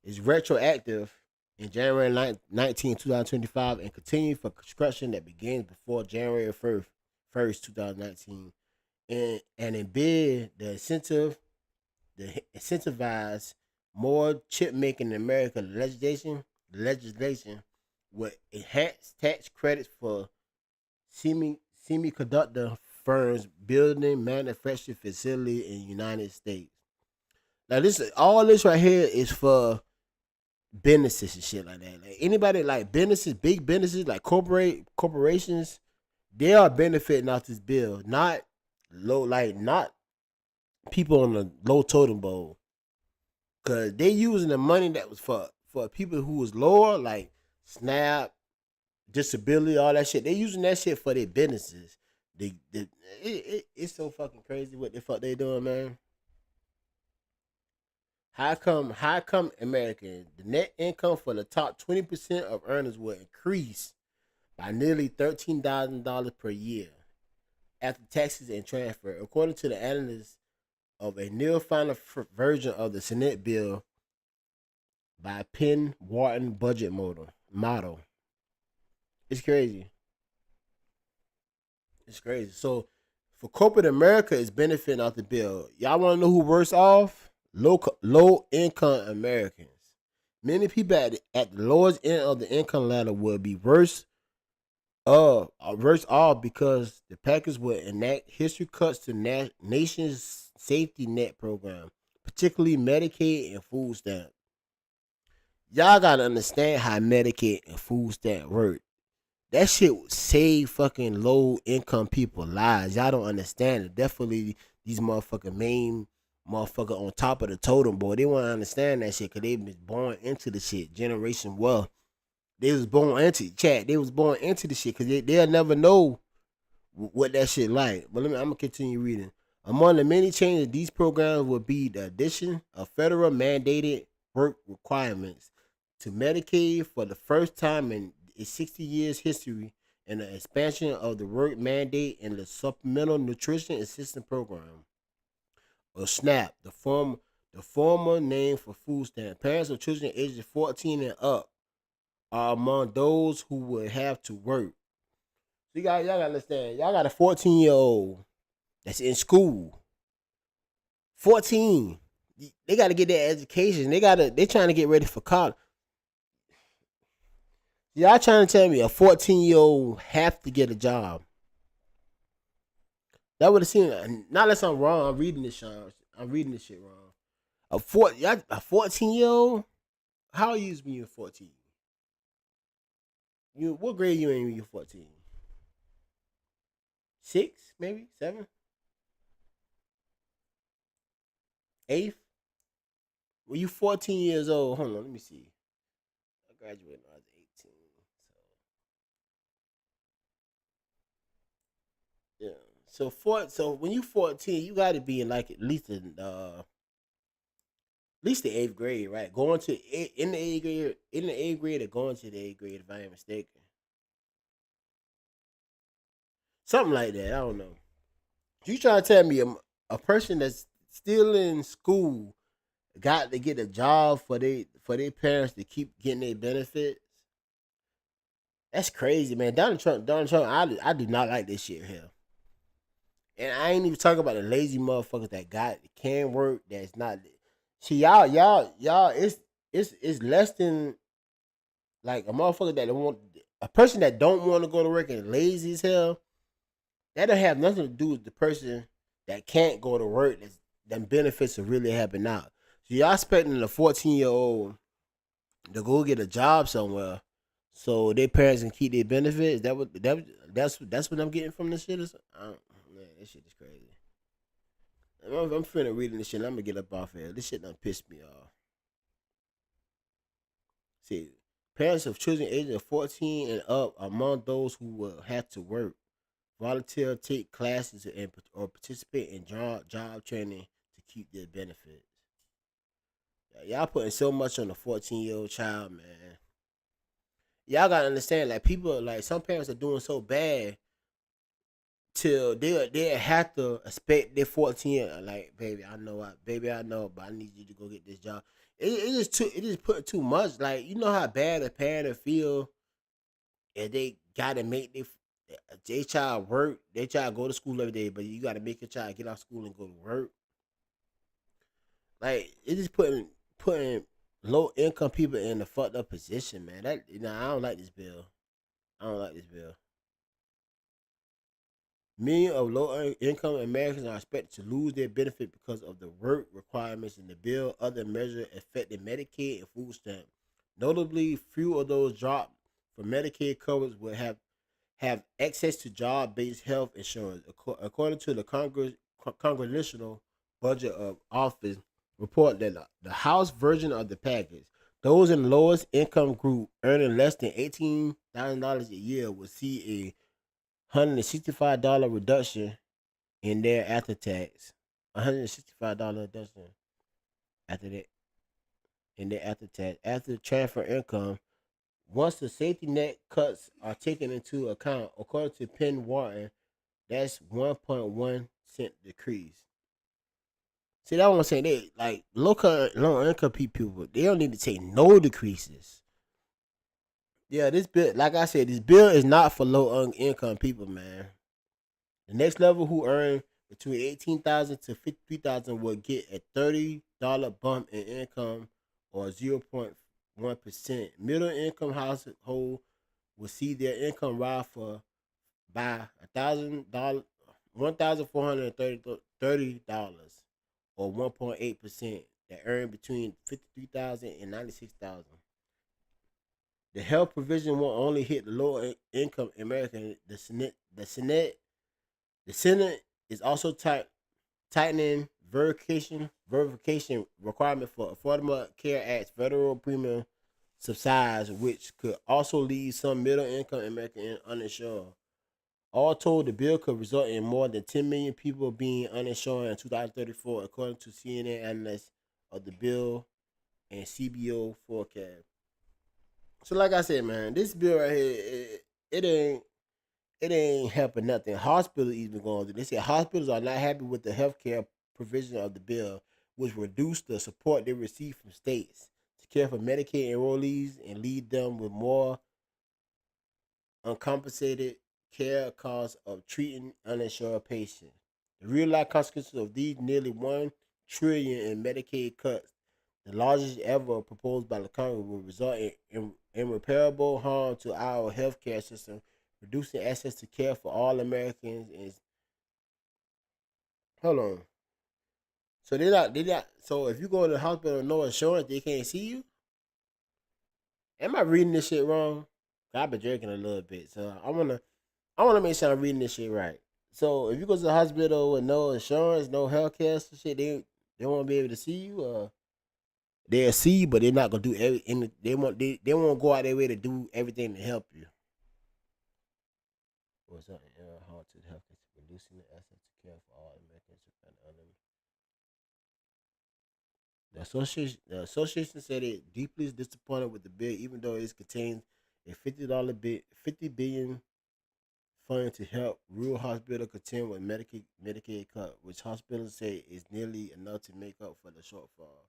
Is retroactive in January 19, 2025 and continue for construction that begins before January 1st, 2019. And in bid, the incentivize more chip making in America. Legislation would enhance tax credits for semiconductor firms building manufacturing facility in the United States. Now all this right here is for businesses and shit like that. Like anybody like businesses, big businesses like corporations, they are benefiting off this bill. Not not people on the low totem pole. Cause they using the money that was for people who was lower, like SNAP, disability, all that shit. They using that shit for their businesses. It's so fucking crazy what the fuck they doing, man. How come American the net income for the top 20% of earners will increase by nearly $13,000 per year after taxes and transfer, according to the analysts of a near final version of the Senate bill by Penn Wharton budget model. It's crazy. It's crazy. So for corporate America is benefiting off the bill. Y'all want to know who worse off? Low income Americans. Many people at the lowest end of the income ladder will be worse off because the package will enact history cuts to nation's safety net program, particularly Medicaid and food stamp. Y'all gotta understand how Medicaid and food stamp work. That shit would save fucking low income people lives. Y'all don't understand it. Definitely these main motherfucker on top of the totem board. They want to understand that shit because they was born into the shit. Generation wealth. They was born into the shit because they'll never know what that shit like. But I'm gonna continue reading. Among the many changes, these programs will be the addition of federal mandated work requirements to Medicaid for the first time in its 60 years history, and the expansion of the work mandate in the Supplemental Nutrition Assistance Program, or SNAP, the former name for food stamp. Parents of children ages 14 and up are among those who will have to work. So y'all gotta understand, y'all got a 14-year-old that's in school. 14. They gotta get their education. They trying to get ready for college. Y'all trying to tell me a 14-year-old have to get a job? That would have seemed, not unless I'm wrong. I'm reading this shit wrong. A 14-year-old. How old you when you were 14? What grade you in when you were 14? 6, maybe 7, 8th. Were you 14 years old? Hold on, let me see. I graduated when I was 18. So yeah. So when you 14, you got to be in like at least the 8th grade, right? Going to in the 8th grade, or going to the 8th grade, if I ain't mistaken. Something like that. I don't know. You trying to tell me a person that's still in school got to get a job for their parents to keep getting their benefits? That's crazy, man. Donald Trump. I do not like this shit here. And I ain't even talking about the lazy motherfuckers that can work. That's not. See, y'all. It's less than like a motherfucker that don't want a person that don't want to go to work and lazy as hell. That don't have nothing to do with the person that can't go to work. Them benefits are really helping out. So y'all expecting a 14-year-old to go get a job somewhere, so their parents can keep their benefits. That's what I'm getting from this shit. Man, this shit is crazy. I'm finna reading this shit. I'm gonna get up off here. This shit done pissed me off. See, parents of children ages of 14 and up are among those who will have to work, volunteer, take classes, or participate in job training to keep their benefits. Y'all putting so much on a 14-year-old child, man. Y'all gotta understand, like people, like some parents are doing so bad till they have to expect their 14 like, baby, I know, but I need you to go get this job. It just put too much. Like, you know how bad a parent feel if they gotta make their child work, their child go to school every day, but you gotta make your child get out of school and go to work. Like, it just putting low income people in a fucked up position, man. I don't like this bill. I don't like this bill. Millions of low income Americans are expected to lose their benefit because of the work requirements in the bill. Other measures affecting Medicaid and food stamps. Notably, few of those dropped for Medicaid coverage will have access to job-based health insurance, according to the Congressional Budget of Office report that the House version of the package. Those in the lowest income group earning less than $18,000 a year will see a $165 reduction in their after tax. $165 reduction after that in their after tax. After transfer income, once the safety net cuts are taken into account, according to Penn Wharton, that's 1.1 cent decrease. See, that's what I'm saying. They like low income people. They don't need to take no decreases. Yeah, this bill, like I said, this bill is not for low income people, man. The next level who earn between 18,000 to 53,000 will get a $30 bump in income, or 0.1%. Middle income household will see their income rise by $1,430, or 1.8%, that earn between 53,000 and 96,000. The health provision won't only hit the lower income American. The Senate is also tightening verification requirement for Affordable Care Act's federal premium subsidies, which could also leave some middle income Americans uninsured. All told, the bill could result in more than 10 million people being uninsured in 2034, according to CNN analysts of the bill and CBO forecast. So, like I said, man, this bill right here, it ain't helping nothing. Hospitals even going through. They say hospitals are not happy with the healthcare provision of the bill, which reduce the support they receive from states to care for Medicaid enrollees and leave them with more uncompensated care costs of treating uninsured patients. The real life consequences of these nearly $1 trillion in Medicaid cuts, the largest ever proposed by the Congress, will result in irreparable harm to our healthcare system, reducing access to care for all Americans. Is hold on. So they're not. So if you go to the hospital with no insurance, they can't see you. Am I reading this shit wrong? I've been drinking a little bit, so I wanna make sure I'm reading this shit right. So if you go to the hospital with no insurance, no health care, some shit, they won't be able to see you. They'll see you, but they're not gonna do they won't go out their way to do everything to help you. What's up? How to help is reducing the access to care for all Americans and others. The association said it deeply is disappointed with the bill, even though it contains a $50 billion fund to help rural hospitals contend with Medicaid cut, which hospitals say is nearly enough to make up for the shortfall.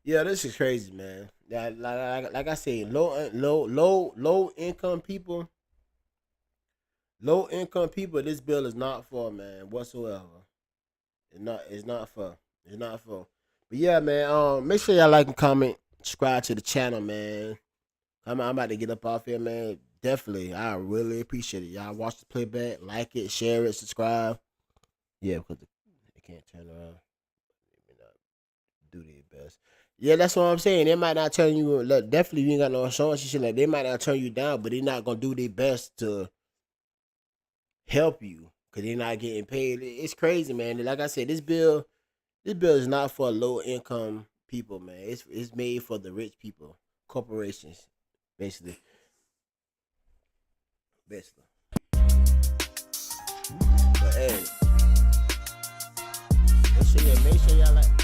Yeah, this is crazy, man. Yeah, like I say, low income people. Low income people, this bill is not for, man, whatsoever. It's not for. It's not for. But yeah, man. Make sure y'all like and comment, subscribe to the channel, man. I'm about to get up off here, man. Definitely, I really appreciate it. Y'all watch the playback, like it, share it, subscribe. Yeah, because they can't turn around. They may not do their best. Yeah, that's what I'm saying. They might not turn you. Look, definitely, you ain't got no insurance and shit like. They might not turn you down, but they're not gonna do their best to help you because they're not getting paid. It's crazy, man. Like I said, this bill is not for low income people, man. It's made for the rich people, corporations, basically. But hey, make sure y'all like.